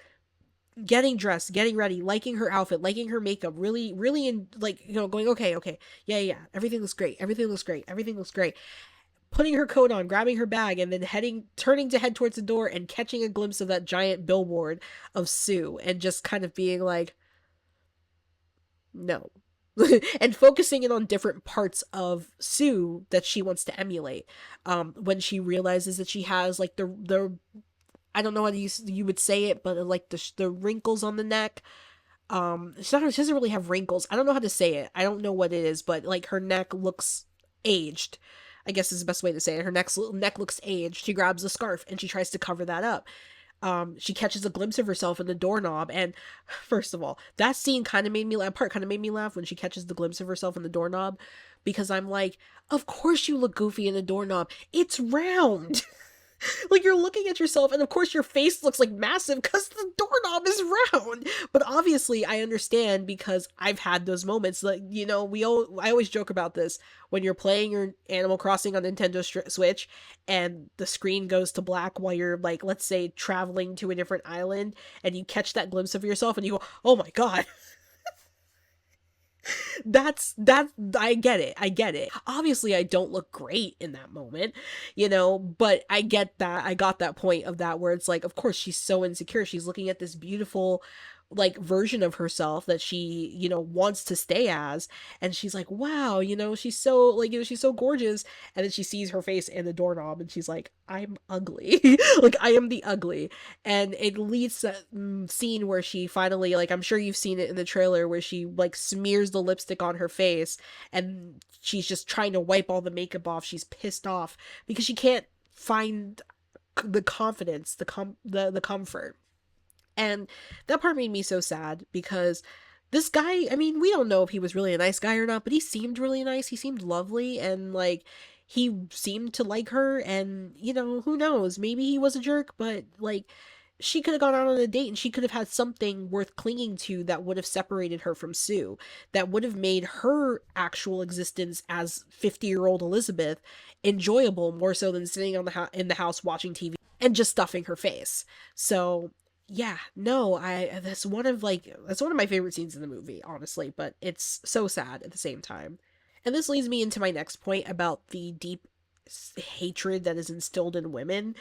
getting dressed, getting ready, liking her outfit, liking her makeup, really, really, in like, going, okay, okay, yeah, yeah, everything looks great, everything looks great, everything looks great. Putting her coat on, grabbing her bag, and then turning to head towards the door and catching a glimpse of that giant billboard of Sue and just kind of being like, no. And focusing in on different parts of Sue that she wants to emulate. When she realizes that she has like the I don't know how you would say it, but like the wrinkles on the neck. She doesn't really have wrinkles. I don't know how to say it. I don't know what it is, but like her neck looks aged. I guess is the best way to say it. Her neck looks aged. She grabs a scarf and she tries to cover that up. She catches a glimpse of herself in the doorknob, and first of all, that scene kind of made me laugh. Part kind of made me laugh when she catches the glimpse of herself in the doorknob, because I'm like, of course you look goofy in the doorknob. It's round. Like you're looking at yourself, and of course your face looks like massive because the doorknob is round. But obviously I understand, because I've had those moments. Like, I always joke about this. When you're playing your Animal Crossing on Nintendo Switch and the screen goes to black while you're, like, let's say traveling to a different island, and you catch that glimpse of yourself and you go, oh my god. That's I get it. I get it. Obviously I don't look great in that moment, but I get that. I got that point of that, where it's like, of course she's so insecure. She's looking at this beautiful, like, version of herself that she, wants to stay as, and she's like, wow, she's so, like, she's so gorgeous, and then she sees her face in the doorknob and she's like, I'm ugly. Like, I am the ugly. And it leads to that scene where she finally, like, I'm sure you've seen it in the trailer, where she, like, smears the lipstick on her face and she's just trying to wipe all the makeup off. She's pissed off because she can't find the confidence, the comfort. And that part made me so sad, because this guy, I mean, we don't know if he was really a nice guy or not, but he seemed really nice. He seemed lovely, and like, he seemed to like her, and who knows, maybe he was a jerk, but like, she could have gone out on a date and she could have had something worth clinging to that would have separated her from Sue, that would have made her actual existence as 50-year-old Elizabeth enjoyable, more so than sitting in the house watching TV and just stuffing her face. So yeah, no, that's one of my favorite scenes in the movie, honestly, but it's so sad at the same time. And this leads me into my next point about the deep hatred that is instilled in women,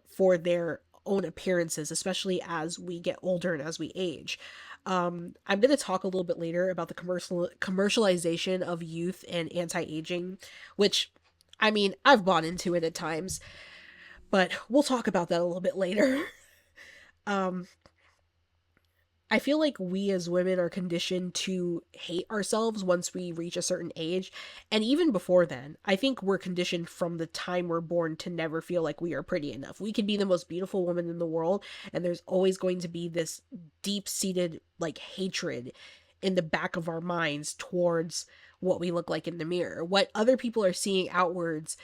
for their own appearances, especially as we get older and as we age. I'm going to talk a little bit later about the commercialization of youth and anti-aging, which, I mean, I've bought into it at times, but we'll talk about that a little bit later. um I feel like we as women are conditioned to hate ourselves once we reach a certain age. And even before then, I think we're conditioned from the time we're born to never feel like we are pretty enough. We could be the most beautiful woman in the world, and there's always going to be this deep seated, like, hatred in the back of our minds towards what we look like in the mirror. What other people are seeing outwards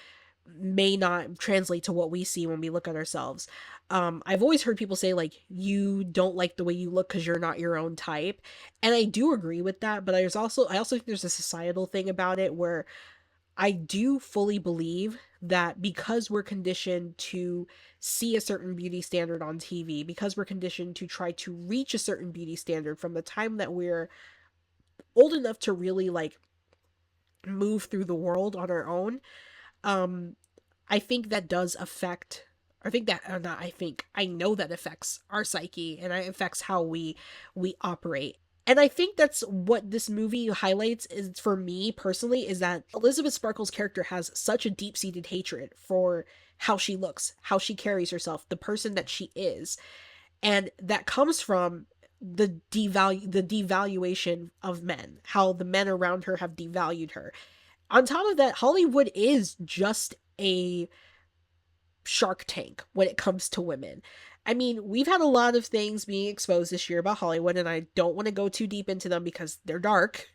may not translate to what we see when we look at ourselves. I've always heard people say, like, you don't like the way you look because you're not your own type. And I do agree with that, but I also think there's a societal thing about it, where I do fully believe that because we're conditioned to see a certain beauty standard on TV, because we're conditioned to try to reach a certain beauty standard from the time that we're old enough to really, like, move through the world on our own, um I think that does affect, I think that, or not, I know that affects our psyche, and it affects how we operate. And I think that's what this movie highlights, is, for me personally, is that Elizabeth Sparkle's character has such a deep-seated hatred for how she looks, how she carries herself, the person that she is. And that comes from the devaluation of men, how the men around her have devalued her. On top of that, Hollywood is just a Shark Tank when it comes to women. I mean, we've had a lot of things being exposed this year about Hollywood, and I don't want to go too deep into them because they're dark.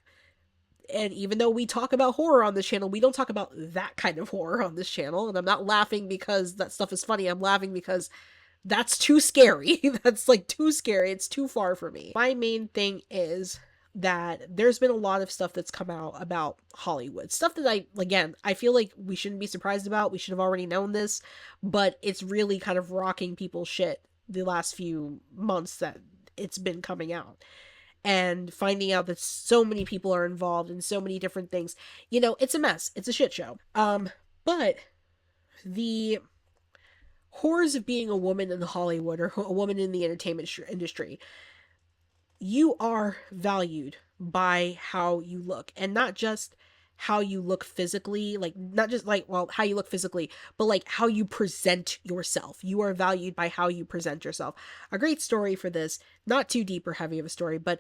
And even though we talk about horror on this channel, we don't talk about that kind of horror on this channel. And I'm not laughing because that stuff is funny. I'm laughing because that's too scary. That's, like, too scary. It's too far for me. My main thing is, that there's been a lot of stuff that's come out about Hollywood. Stuff that I feel like we shouldn't be surprised about. We should have already known this, but it's really kind of rocking people's shit the last few months that it's been coming out. And finding out that so many people are involved in so many different things. It's a mess. It's a shit show. But the horrors of being a woman in Hollywood or a woman in the entertainment industry, you are valued by how you look, and not just how you look physically, like not just like, well, how you look physically, but like how you present yourself. You are valued by how you present yourself. A great story for this, not too deep or heavy of a story, but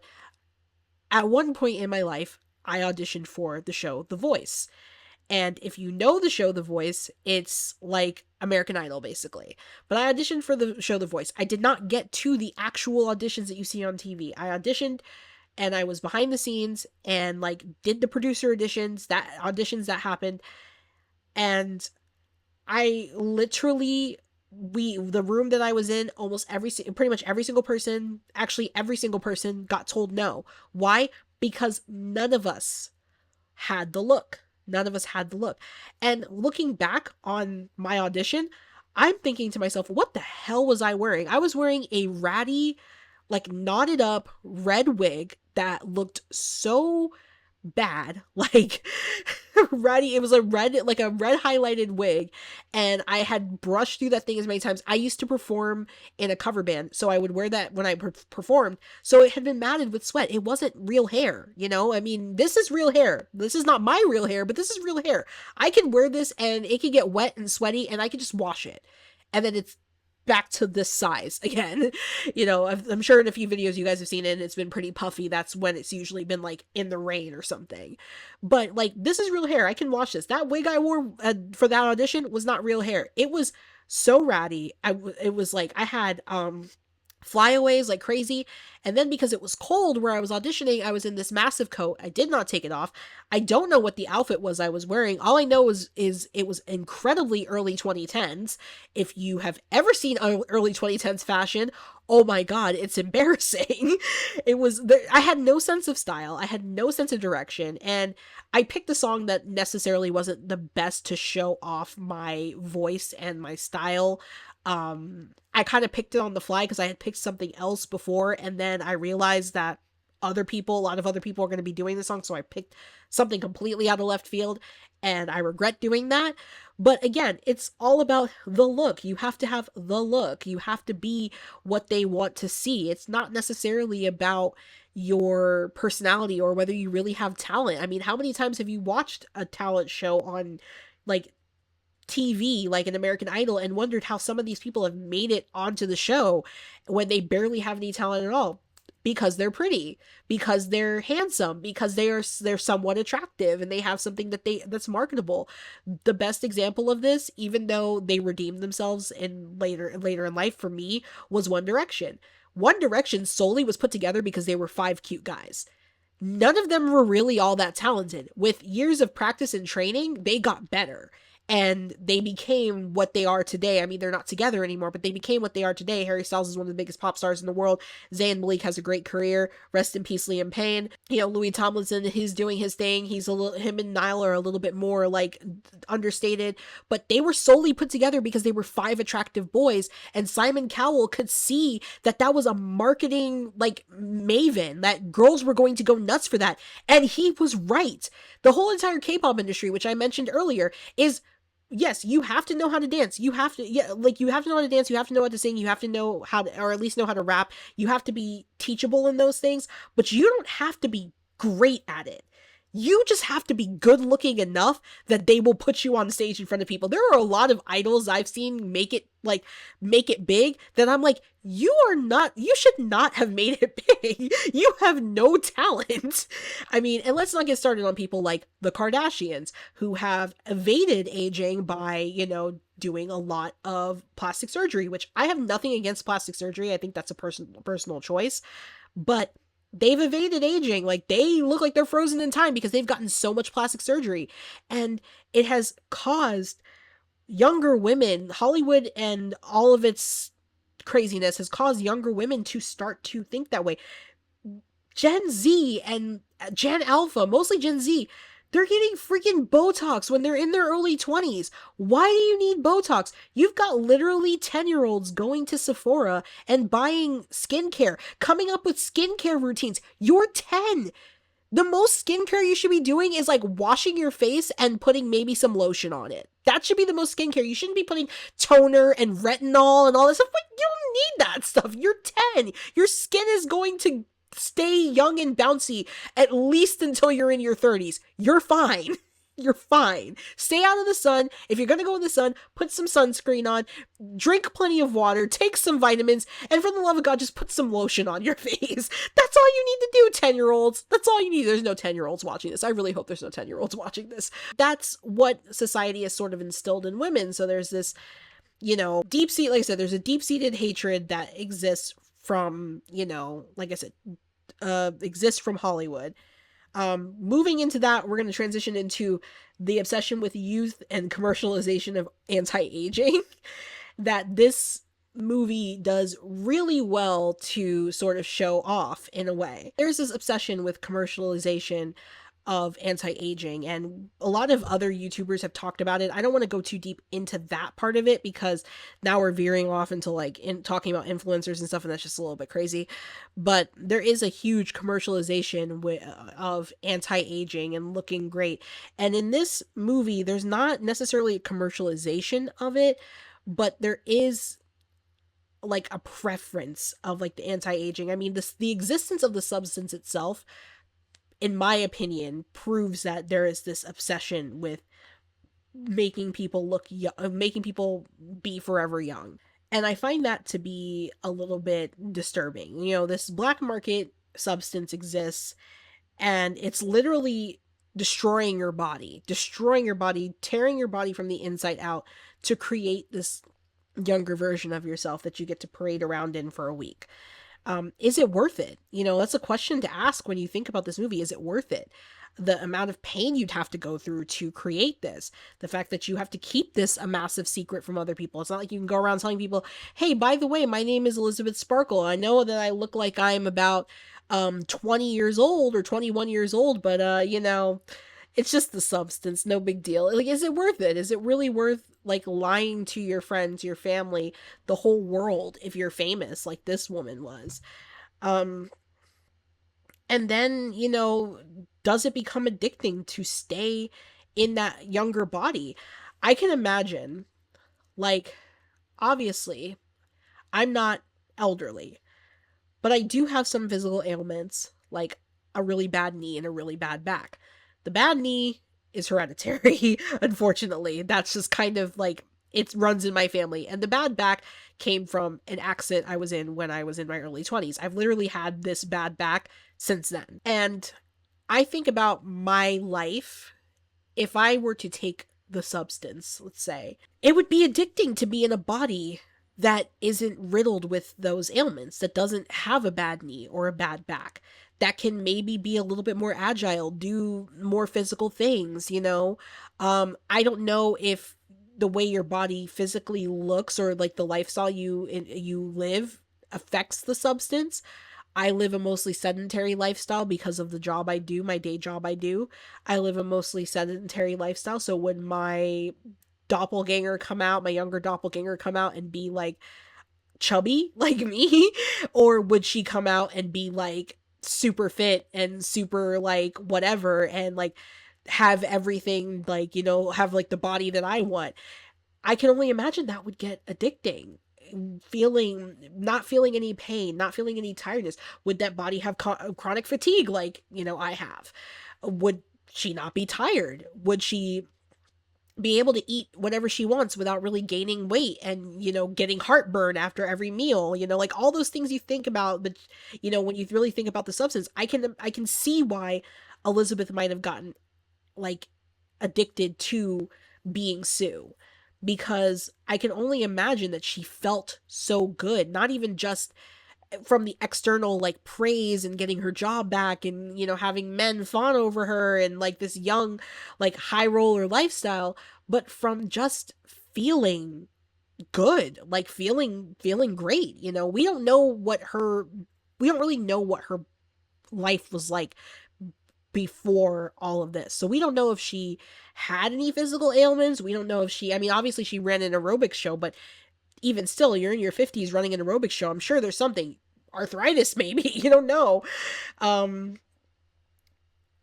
at one point in my life, I auditioned for the show The Voice. And if you know the show The Voice, it's like American Idol, basically. But I auditioned for the show The Voice. I did not get to the actual auditions that you see on TV. I auditioned and I was behind the scenes and like did the producer auditions that happened. And I literally, the room that I was in, pretty much every single person, actually every single person got told no. Why? Because none of us had the look. None of us had the look. And looking back on my audition, I'm thinking to myself, what the hell was I wearing? I was wearing a ratty, like knotted up red wig that looked so bad, like ratty. It was a red highlighted wig, and I had brushed through that thing as many times. I used to perform in a cover band, so I would wear that when I performed, so it had been matted with sweat. It wasn't real hair, I mean, this is real hair. This is not my real hair, but this is real hair. I can wear this and it can get wet and sweaty and I can just wash it, and then it's back to this size again. I'm sure in a few videos you guys have seen it, and it's been pretty puffy. That's when it's usually been like in the rain or something. But like, this is real hair. I can wash this. That wig I wore for that audition was not real hair. It was so ratty. It was like I had flyaways like crazy. And then because it was cold where I was auditioning, I was in this massive coat. I did not take it off. I don't know what the outfit was I was wearing. All I know is it was incredibly early 2010s. If you have ever seen early 2010s fashion, oh my god, it's embarrassing. I had no sense of style. I had no sense of direction. And I picked a song that necessarily wasn't the best to show off my voice and my style. I kind of picked it on the fly because I had picked something else before, and then I realized that a lot of other people are going to be doing this song, so I picked something completely out of left field, and I regret doing that. But again, it's all about the look. You have to have the look. You have to be what they want to see. It's not necessarily about your personality or whether you really have talent. I mean, how many times have you watched a talent show on like TV, like an American Idol, and wondered how some of these people have made it onto the show when they barely have any talent at all? Because they're pretty, because they're handsome, because they're somewhat attractive, and they have something that's marketable. The best example of this, even though they redeemed themselves in later in life, for me, was One Direction. One Direction solely was put together because they were 5 cute guys. None of them were really all that talented. With years of practice and training, they got better. And they became what they are today. I mean, they're not together anymore, but they became what they are today. Harry Styles is one of the biggest pop stars in the world. Zayn Malik has a great career. Rest in peace, Liam Payne. Louis Tomlinson, he's doing his thing. Him and Niall are a little bit more like understated, but they were solely put together because they were 5 attractive boys. And Simon Cowell could see that was a marketing like maven, that girls were going to go nuts for that. And he was right. The whole entire K-pop industry, which I mentioned earlier, is, yes, you have to know how to dance. You have to, you have to know how to dance. You have to know how to sing. You have to know how to, or at least know how to rap. You have to be teachable in those things, but you don't have to be great at it. You just have to be good looking enough that they will put you on stage in front of people. There are a lot of idols I've seen make it big that I'm like, you should not have made it big. You have no talent. I mean, and let's not get started on people like the Kardashians, who have evaded aging by, doing a lot of plastic surgery, which I have nothing against plastic surgery. I think that's a personal choice, but they've evaded aging. Like, they look like they're frozen in time because they've gotten so much plastic surgery, and it has caused younger women, Hollywood and all of its craziness has caused younger women to start to think that way. Gen Z and Gen Alpha, mostly Gen Z, they're getting freaking Botox when they're in their early 20s. Why do you need Botox? You've got literally 10-year-olds going to Sephora and buying skincare, coming up with skincare routines. You're 10. The most skincare you should be doing is like washing your face and putting maybe some lotion on it. That should be the most skincare. You shouldn't be putting toner and retinol and all this stuff. Like, you don't need that stuff. You're 10. Your skin is going to stay young and bouncy at least until you're in your 30s. You're fine. You're fine. Stay out of the sun. If you're going to go in the sun, put some sunscreen on, drink plenty of water, take some vitamins, and for the love of God, just put some lotion on your face. That's all you need to do, 10-year-olds. That's all you need. There's no 10-year-olds watching this. I really hope there's no 10-year-olds watching this. That's what society has sort of instilled in women. So there's this, deep seat, like I said, there's a deep-seated hatred that exists from, like I said, exists from Hollywood. Moving into that, we're going to transition into the obsession with youth and commercialization of anti-aging that this movie does really well to sort of show off in a way. There's this obsession with commercialization of anti-aging, and a lot of other YouTubers have talked about it. I don't want to go too deep into that part of it because now we're veering off into like talking about influencers and stuff, and that's just a little bit crazy. But there is a huge commercialization of anti-aging and looking great. And in this movie, there's not necessarily a commercialization of it, but there is like a preference of like the anti-aging. I mean, the existence of the substance itself, in my opinion, proves that there is this obsession with making people look young, making people be forever young. And I find that to be a little bit disturbing. This black market substance exists, and it's literally destroying your body, tearing your body from the inside out to create this younger version of yourself that you get to parade around in for a week. Is it worth it? That's a question to ask when you think about this movie. Is it worth it? The amount of pain you'd have to go through to create this, the fact that you have to keep this a massive secret from other people. It's not like you can go around telling people, hey, by the way, my name is Elizabeth Sparkle. I know that I look like I'm about 20 years old or 21 years old, but it's just the substance, no big deal. Like, is it worth it? Is it really worth like lying to your friends, your family, the whole world if you're famous like this woman was? And then, does it become addicting to stay in that younger body? I can imagine, like, obviously, I'm not elderly, but I do have some physical ailments, like a really bad knee and a really bad back. The bad knee is hereditary, unfortunately. That's just kind of like, it runs in my family. And the bad back came from an accident I was in when I was in my early 20s. I've literally had this bad back since then. And I think about my life, if I were to take the substance, let's say, it would be addicting to be in a body that isn't riddled with those ailments, that doesn't have a bad knee or a bad back, that can maybe be a little bit more agile, do more physical things, I don't know if the way your body physically looks or like the lifestyle you live affects the substance. I live a mostly sedentary lifestyle because of the job I do, my day job I do. I live a mostly sedentary lifestyle, so when my doppelganger come out, my younger doppelganger come out and be like chubby like me, or would she come out and be like super fit and super like whatever and like have everything like have like the body that I want? I can only imagine that would get addicting. Not feeling any pain, not feeling any tiredness. Would that body have chronic fatigue like I have? Would she not be tired? Would she be able to eat whatever she wants without really gaining weight and getting heartburn after every meal? Like all those things you think about, but when you really think about the substance, I can see why Elizabeth might have gotten like addicted to being Sue, because I can only imagine that she felt so good, not even just from the external like praise and getting her job back and having men fawn over her and like this young like high roller lifestyle, but from just feeling good, like feeling great. We don't really know what her life was like before all of this. So we don't know if she had any physical ailments. We don't know if I mean, obviously she ran an aerobics show, but even still, you're in your 50s running an aerobics show. I'm sure there's something. Arthritis, maybe. You don't know. Um,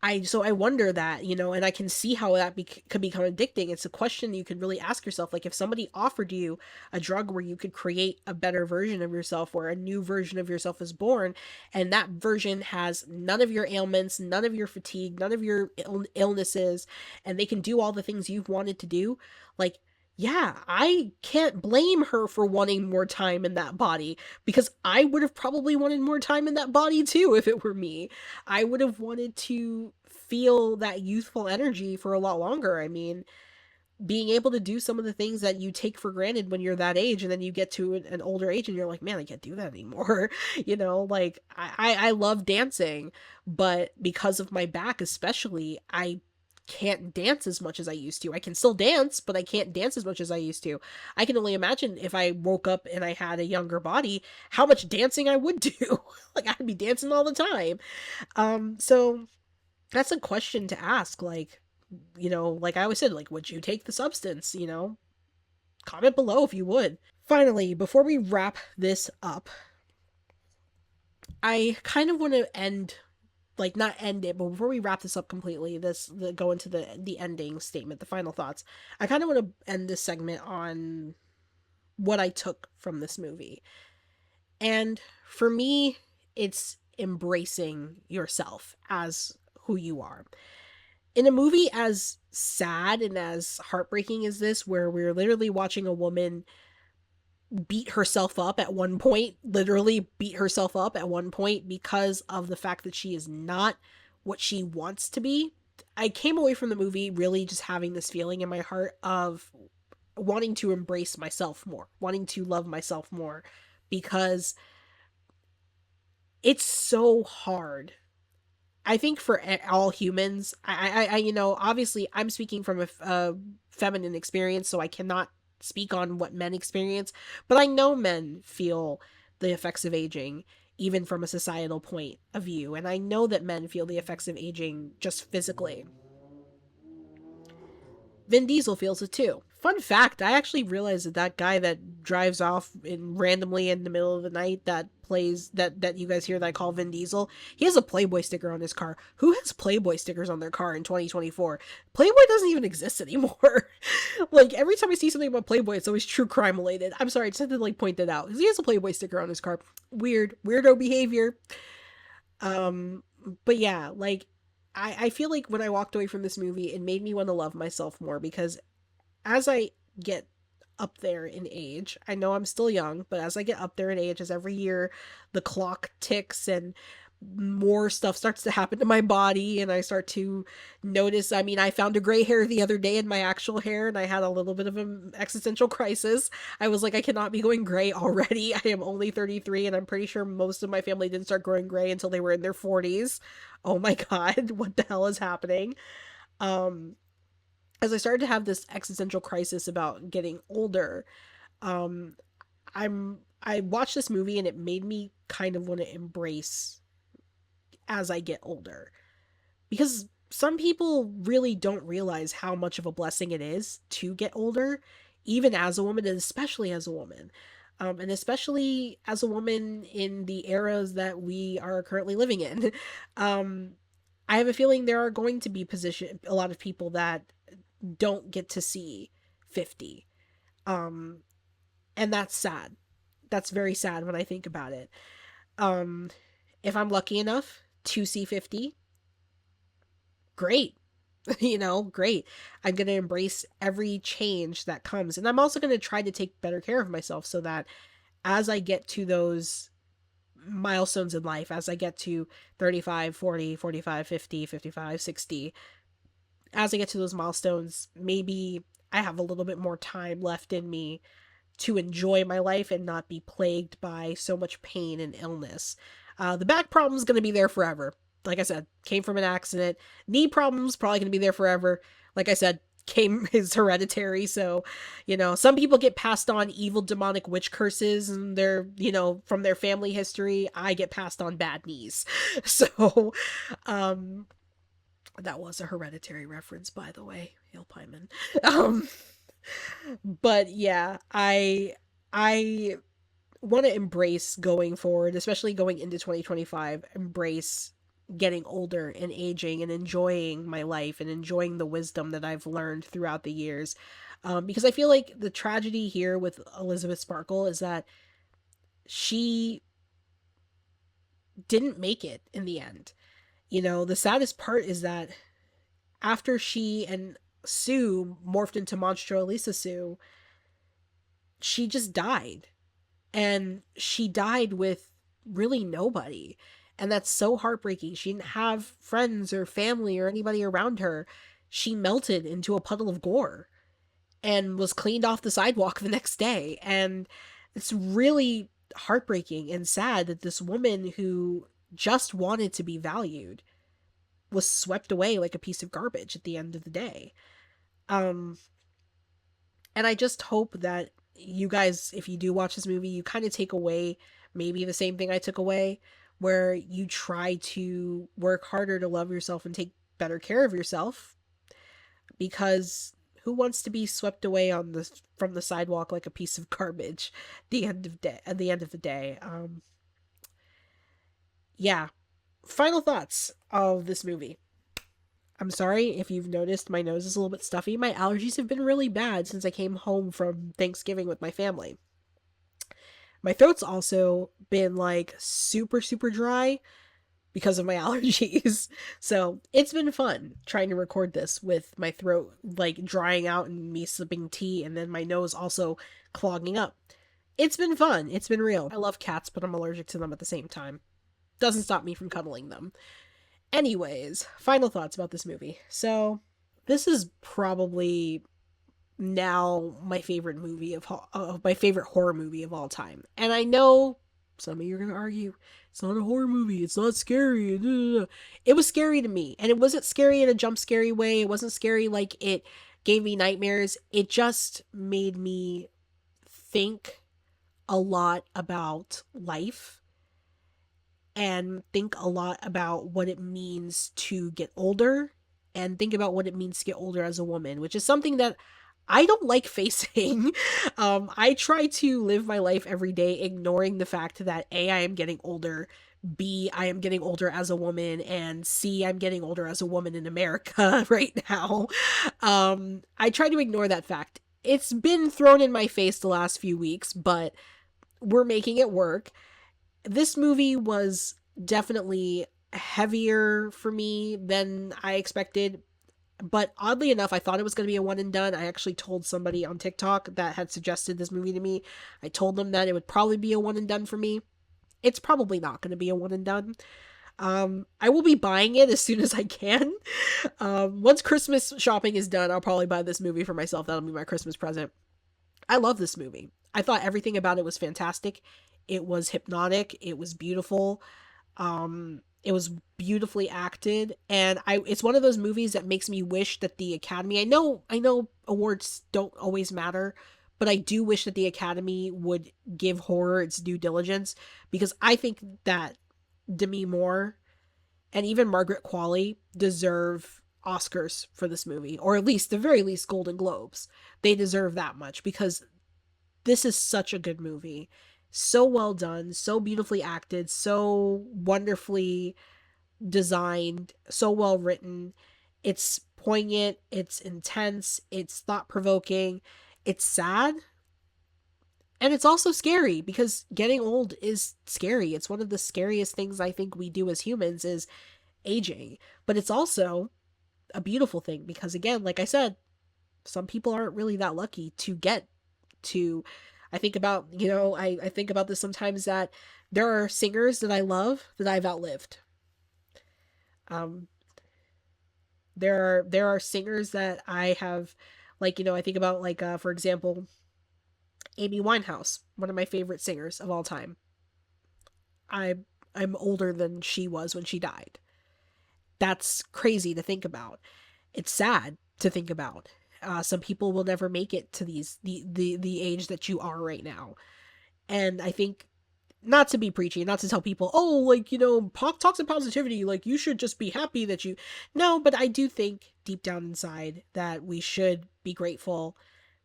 I wonder that, and I can see how that could become addicting. It's a question you could really ask yourself. Like, if somebody offered you a drug where you could create a better version of yourself, where a new version of yourself is born, and that version has none of your ailments, none of your fatigue, none of your illnesses, and they can do all the things you've wanted to do, like, yeah, I can't blame her for wanting more time in that body, because I would have probably wanted more time in that body too if it were me. I would have wanted to feel that youthful energy for a lot longer. I mean, being able to do some of the things that you take for granted when you're that age, and then you get to an older age and you're like, man, I can't do that anymore. Like, I love dancing, but because of my back especially, I can't dance as much as I used to. I can still dance, but I can't dance as much as I used to. I can only imagine if I woke up and I had a younger body, how much dancing I would do. Like, I'd be dancing all the time. So that's a question to ask. Like, like I always said, like, would you take the substance? Comment below if you would. Finally, before we wrap this up, I kind of want to end, like, not end it, but before we wrap this up completely, go into the ending statement, the final thoughts. I kind of want to end this segment on what I took from this movie. And for me, it's embracing yourself as who you are. In a movie as sad and as heartbreaking as this, where we're literally watching a woman beat herself up at one point, literally beat herself up at one point because of the fact that she is not what she wants to be, I came away from the movie really just having this feeling in my heart of wanting to embrace myself more, wanting to love myself more, because it's so hard. I think for all humans, obviously I'm speaking from a feminine experience, so I cannot speak on what men experience, but I know men feel the effects of aging, even from a societal point of view, and I know that men feel the effects of aging just physically. Vin Diesel feels it too. Fun fact, I actually realized that guy that drives off randomly in the middle of the night, that plays that you guys hear that I call Vin Diesel, he has a Playboy sticker on his car. Who has Playboy stickers on their car in 2024? Playboy doesn't even exist anymore. Like, every time I see something about Playboy, it's always true crime related. I'm sorry, I just had to like point that out, because he has a Playboy sticker on his car. Weirdo behavior. But yeah, like, I feel like when I walked away from this movie, it made me want to love myself more, because as I get up there in age, I know I'm still young, but as I get up there in age, as every year the clock ticks and more stuff starts to happen to my body, and I start to notice, I mean, I found a gray hair the other day in my actual hair, and I had a little bit of an existential crisis. I was like, I cannot be going gray already. I am only 33, and I'm pretty sure most of my family didn't start growing gray until they were in their 40s. Oh my god, what the hell is happening? Um, as I started to have this existential crisis about getting older, um, I watched this movie and it made me kind of want to embrace as I get older. Because some people really don't realize how much of a blessing it is to get older, even as a woman, and especially as a woman. And especially as a woman in the eras that we are currently living in. Um, I have a feeling there are going to be a lot of people that don't get to see 50. Um, and that's sad. That's very sad when I think about it. Um, if I'm lucky enough to see 50, great. Great. I'm going to embrace every change that comes. And I'm also going to try to take better care of myself, so that as I get to those milestones in life, as I get to 35, 40, 45, 50, 55, 60, as I get to those milestones, maybe I have a little bit more time left in me to enjoy my life and not be plagued by so much pain and illness. The back problem is going to be there forever. Like I said, came from an accident. Knee problems probably going to be there forever. Like I said, came is hereditary. So, some people get passed on evil demonic witch curses and they're, from their family history. I get passed on bad knees. So, um that was a hereditary reference, by the way, Hail Pyman. Um but yeah, I want to embrace going forward, especially going into 2025, embrace getting older and aging and enjoying my life and enjoying the wisdom that I've learned throughout the years. Because I feel like the tragedy here with Elizabeth Sparkle is that she didn't make it in the end. The saddest part is that after she and Sue morphed into Monstro Elisa Sue, she just died. And she died with really nobody. And that's so heartbreaking. She didn't have friends or family or anybody around her. She melted into a puddle of gore and was cleaned off the sidewalk the next day. And it's really heartbreaking and sad that this woman who just wanted to be valued was swept away like a piece of garbage at the end of the day. Um, and I just hope that you guys, if you do watch this movie, you kind of take away maybe the same thing I took away, where you try to work harder to love yourself and take better care of yourself, because who wants to be swept away on the from the sidewalk like a piece of garbage at the end of the day. Yeah. Final thoughts of this movie. I'm sorry if you've noticed my nose is a little bit stuffy. My allergies have been really bad since I came home from Thanksgiving with my family. My throat's also been like super, super dry because of my allergies. So it's been fun trying to record this with my throat like drying out and me sipping tea and then my nose also clogging up. It's been fun. It's been real. I love cats, but I'm allergic to them at the same time. Doesn't stop me from cuddling them. Anyways, final thoughts about this movie. So, this is probably now my favorite my favorite horror movie of all time. And I know some of you are going to argue it's not a horror movie, it's not scary. It was scary to me, and it wasn't scary in a jump scary way. It wasn't scary like it gave me nightmares. It just made me think a lot about life and think a lot about what it means to get older and think about what it means to get older as a woman, which is something that I don't like facing. I try to live my life every day ignoring the fact that A, I am getting older, B, I am getting older as a woman, and C, I'm getting older as a woman in America right now. I try to ignore that fact. It's been thrown in my face the last few weeks, but we're making it work. This movie was definitely heavier for me than I expected, but oddly enough, I thought it was going to be a one and done. I actually told somebody on TikTok that had suggested this movie to me. I told them that it would probably be a one and done for me. It's probably not going to be a one and done. I will be buying it as soon as I can. Once Christmas shopping is done, I'll probably buy this movie for myself. That'll be my Christmas present. I love this movie. I thought everything about it was fantastic. It was hypnotic. It was beautiful. It was beautifully acted, and it's one of those movies that makes me wish that the Academy, I know awards don't always matter, but I do wish that the Academy would give horror its due diligence, because I think that Demi Moore and even Margaret Qualley deserve Oscars for this movie, or at least the very least Golden Globes. They deserve that much because this is such a good movie. So well done, so beautifully acted, so wonderfully designed, so well written. It's poignant, it's intense, it's thought provoking, it's sad, and it's also scary because getting old is scary. It's one of the scariest things I think we do as humans is aging. But it's also a beautiful thing because, again, like I said, some people aren't really that lucky to get to. I think about, I think about this sometimes, that there are singers that I love that I've outlived. Um, there are singers that I have, like, I think about, like, for example, Amy Winehouse, one of my favorite singers of all time. I I'm older than she was when she died. That's crazy to think about. It's sad to think about. Some people will never make it to the age that you are right now. And I think, not to be preachy, not to tell people, oh, like, toxic positivity, like, you should just be happy that you. No, but I do think deep down inside that we should be grateful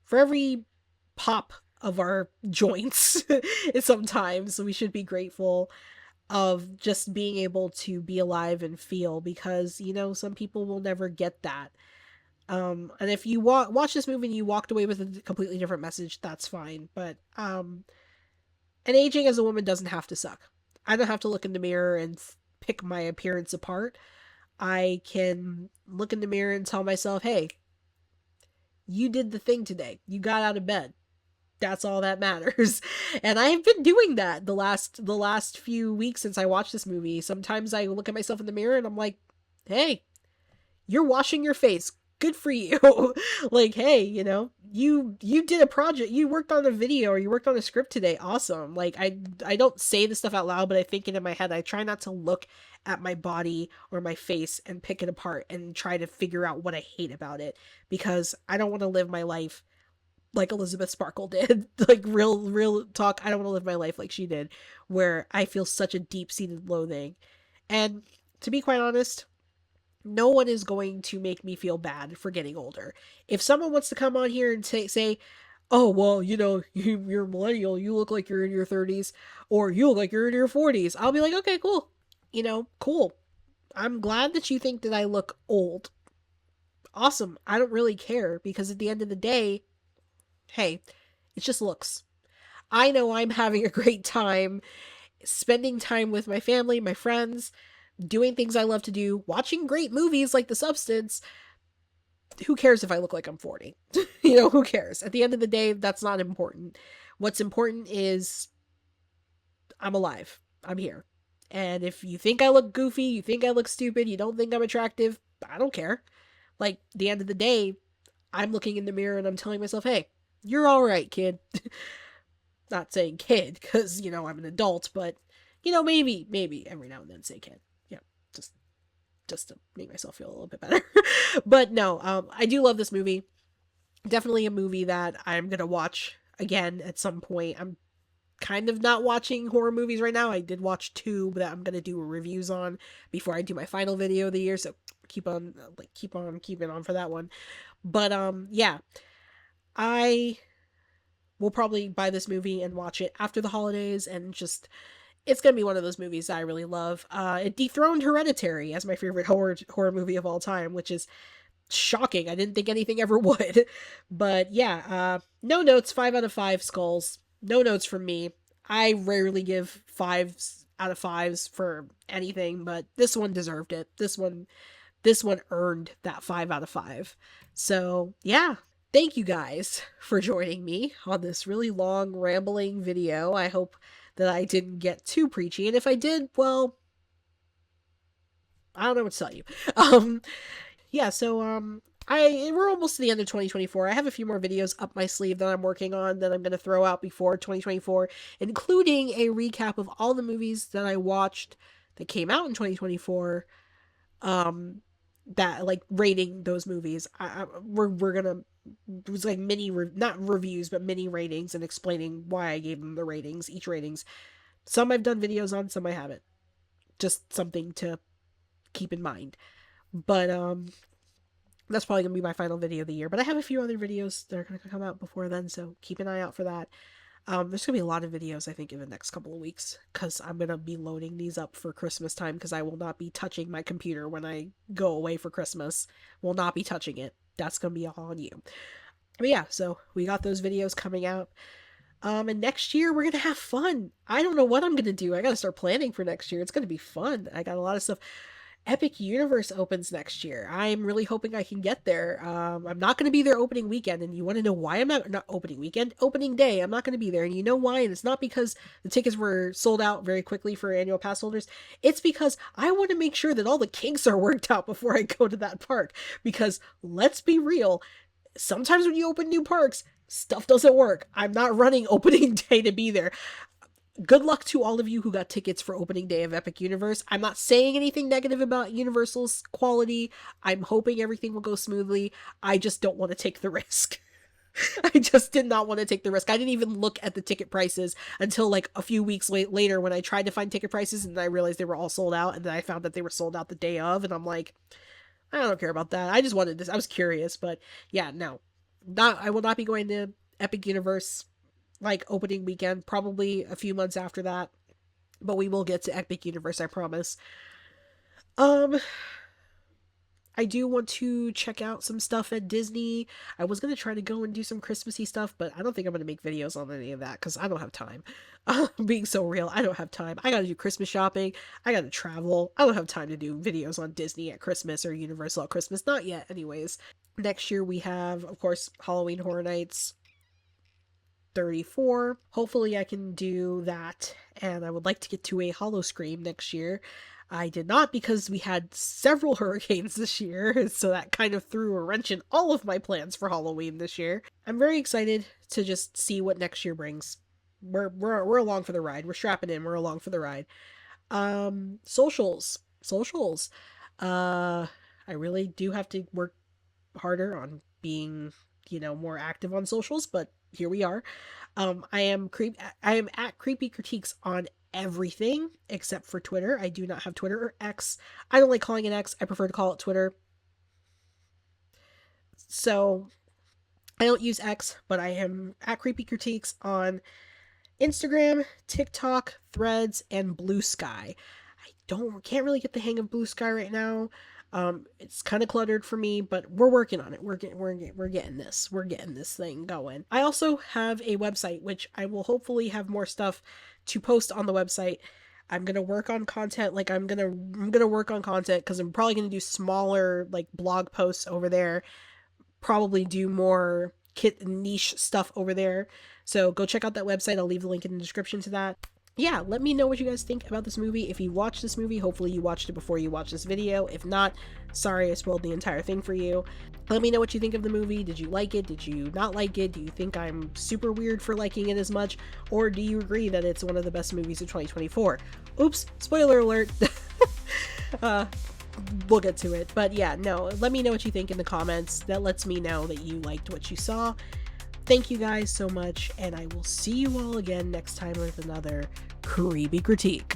for every pop of our joints. Sometimes we should be grateful of just being able to be alive and feel, because, some people will never get that. And if you watch this movie and you walked away with a completely different message, that's fine. But, and aging as a woman doesn't have to suck. I don't have to look in the mirror and pick my appearance apart. I can look in the mirror and tell myself, hey, you did the thing today. You got out of bed. That's all that matters. And I've been doing that the last few weeks since I watched this movie. Sometimes I look at myself in the mirror and I'm like, hey, you're washing your face. Good for you. Like, hey, you did a project, you worked on a video, or you worked on a script today. Awesome. Like, I don't say this stuff out loud, but I think it in my head. I try not to look at my body or my face and pick it apart and try to figure out what I hate about it, because I don't want to live my life like Elizabeth Sparkle did. Like, real talk, I don't want to live my life like she did, where I feel such a deep-seated loathing. And to be quite honest, no one is going to make me feel bad for getting older. If someone wants to come on here and say, oh, well, you're a millennial, you look like you're in your 30s, or you look like you're in your 40s, I'll be like, okay, cool. Cool. I'm glad that you think that I look old. Awesome. I don't really care, because at the end of the day, hey, it's just looks. I know I'm having a great time spending time with my family, my friends, doing things I love to do, watching great movies like The Substance. Who cares if I look like I'm 40? Who cares? At the end of the day, that's not important. What's important is I'm alive. I'm here. And if you think I look goofy, you think I look stupid, you don't think I'm attractive, I don't care. Like, at the end of the day, I'm looking in the mirror and I'm telling myself, hey, you're all right, kid. Not saying kid, because, I'm an adult, but, maybe every now and then say kid. Just to make myself feel a little bit better. But no, I do love this movie. Definitely a movie that I'm going to watch again at some point. I'm kind of not watching horror movies right now. I did watch 2 that I'm going to do reviews on before I do my final video of the year. So keep on keeping on for that one. But, yeah, I will probably buy this movie and watch it after the holidays, and just, it's going to be one of those movies that I really love. It dethroned Hereditary as my favorite horror movie of all time, which is shocking. I didn't think anything ever would. But yeah, no notes, 5 out of 5 skulls. No notes from me. I rarely give 5s out of 5s for anything, but this one deserved it. This one earned that 5 out of 5. So yeah, thank you guys for joining me on this really long rambling video. I hope that I didn't get too preachy, and if I did, well, I don't know what to tell you. Yeah, so, we're almost to the end of 2024. I have a few more videos up my sleeve that I'm working on that I'm going to throw out before 2024, including a recap of all the movies that I watched that came out in 2024, that, like, rating those movies. We're gonna, it was like not reviews, but mini ratings, and explaining why I gave them the ratings, each ratings. Some I've done videos on, some I haven't. Just something to keep in mind. But, that's probably gonna be my final video of the year. But I have a few other videos that are gonna come out before then, so keep an eye out for that. There's gonna be a lot of videos, I think, in the next couple of weeks, because I'm gonna be loading these up for Christmas time, because I will not be touching my computer when I go away for Christmas. Will not be touching it. That's gonna be all on you. But yeah, so we got those videos coming out. And next year we're gonna have fun. I don't know what I'm gonna do. I gotta start planning for next year. It's gonna be fun. I got a lot of stuff. Epic Universe opens next year. I'm really hoping I can get there. I'm not going to be there opening weekend, and you want to know why I'm not opening weekend? Opening day, I'm not going to be there, and you know why? And it's not because the tickets were sold out very quickly for annual pass holders. It's because I want to make sure that all the kinks are worked out before I go to that park, because let's be real, sometimes when you open new parks, stuff doesn't work. I'm not running opening day to be there. good luck to all of you who got tickets for opening day of Epic Universe. I'm not saying anything negative about Universal's quality. I'm hoping everything will go smoothly. I just don't want to take the risk. I just did not want to take the risk. I didn't even look at the ticket prices until like a few weeks later when I tried to find ticket prices, and then I realized they were all sold out, and then I found that they were sold out the day of, and I'm like, I don't care about that. I just wanted this. I was curious, but yeah, no. I will not be going to Epic Universe like opening weekend, probably a few months after that. But we will get to Epic Universe, I promise. Um I do want to check out some stuff at Disney. I was going to try to go and do some Christmassy stuff, but I don't think I'm going to make videos on any of that because I don't have time. Being so real, I don't have time. I got to do Christmas shopping. I got to travel. I don't have time to do videos on Disney at Christmas or Universal at Christmas. Not yet, anyways. Next year we have, of course, Halloween Horror Nights 34. Hopefully I can do that, and I would like to get to a Howl-O-Scream next year. I did not because we had several hurricanes this year, so that kind of threw a wrench in all of my plans for Halloween this year. I'm very excited to just see what next year brings. We're along for the ride. We're strapping in. We're along for the ride. Socials. I really do have to work harder on being, more active on socials, but here we are. I am at Creepy Critiques on everything except for Twitter. I do not have Twitter or X. I don't like calling it X. I prefer to call it Twitter. So I don't use X, but I am at Creepy Critiques on Instagram, TikTok, Threads, and Blue Sky. Can't really get the hang of Blue Sky right now. It's kind of cluttered for me, but we're working on it. We're getting this. We're getting this thing going. I also have a website, which I will hopefully have more stuff to post on the website. I'm gonna work on content. Like I'm gonna work on content because I'm probably gonna do smaller like blog posts over there. Probably do more niche stuff over there. So go check out that website. I'll leave the link in the description to that. Yeah, let me know what you guys think about this movie. If you watched this movie, hopefully you watched it before you watched this video. If not, sorry I spoiled the entire thing for you. Let me know what you think of the movie. Did you like it? Did you not like it? Do you think I'm super weird for liking it as much? Or do you agree that it's one of the best movies of 2024? Oops, spoiler alert. We'll get to it. But yeah, no, let me know what you think in the comments. That lets me know that you liked what you saw. Thank you guys so much, and I will see you all again next time with another Creepy Critique.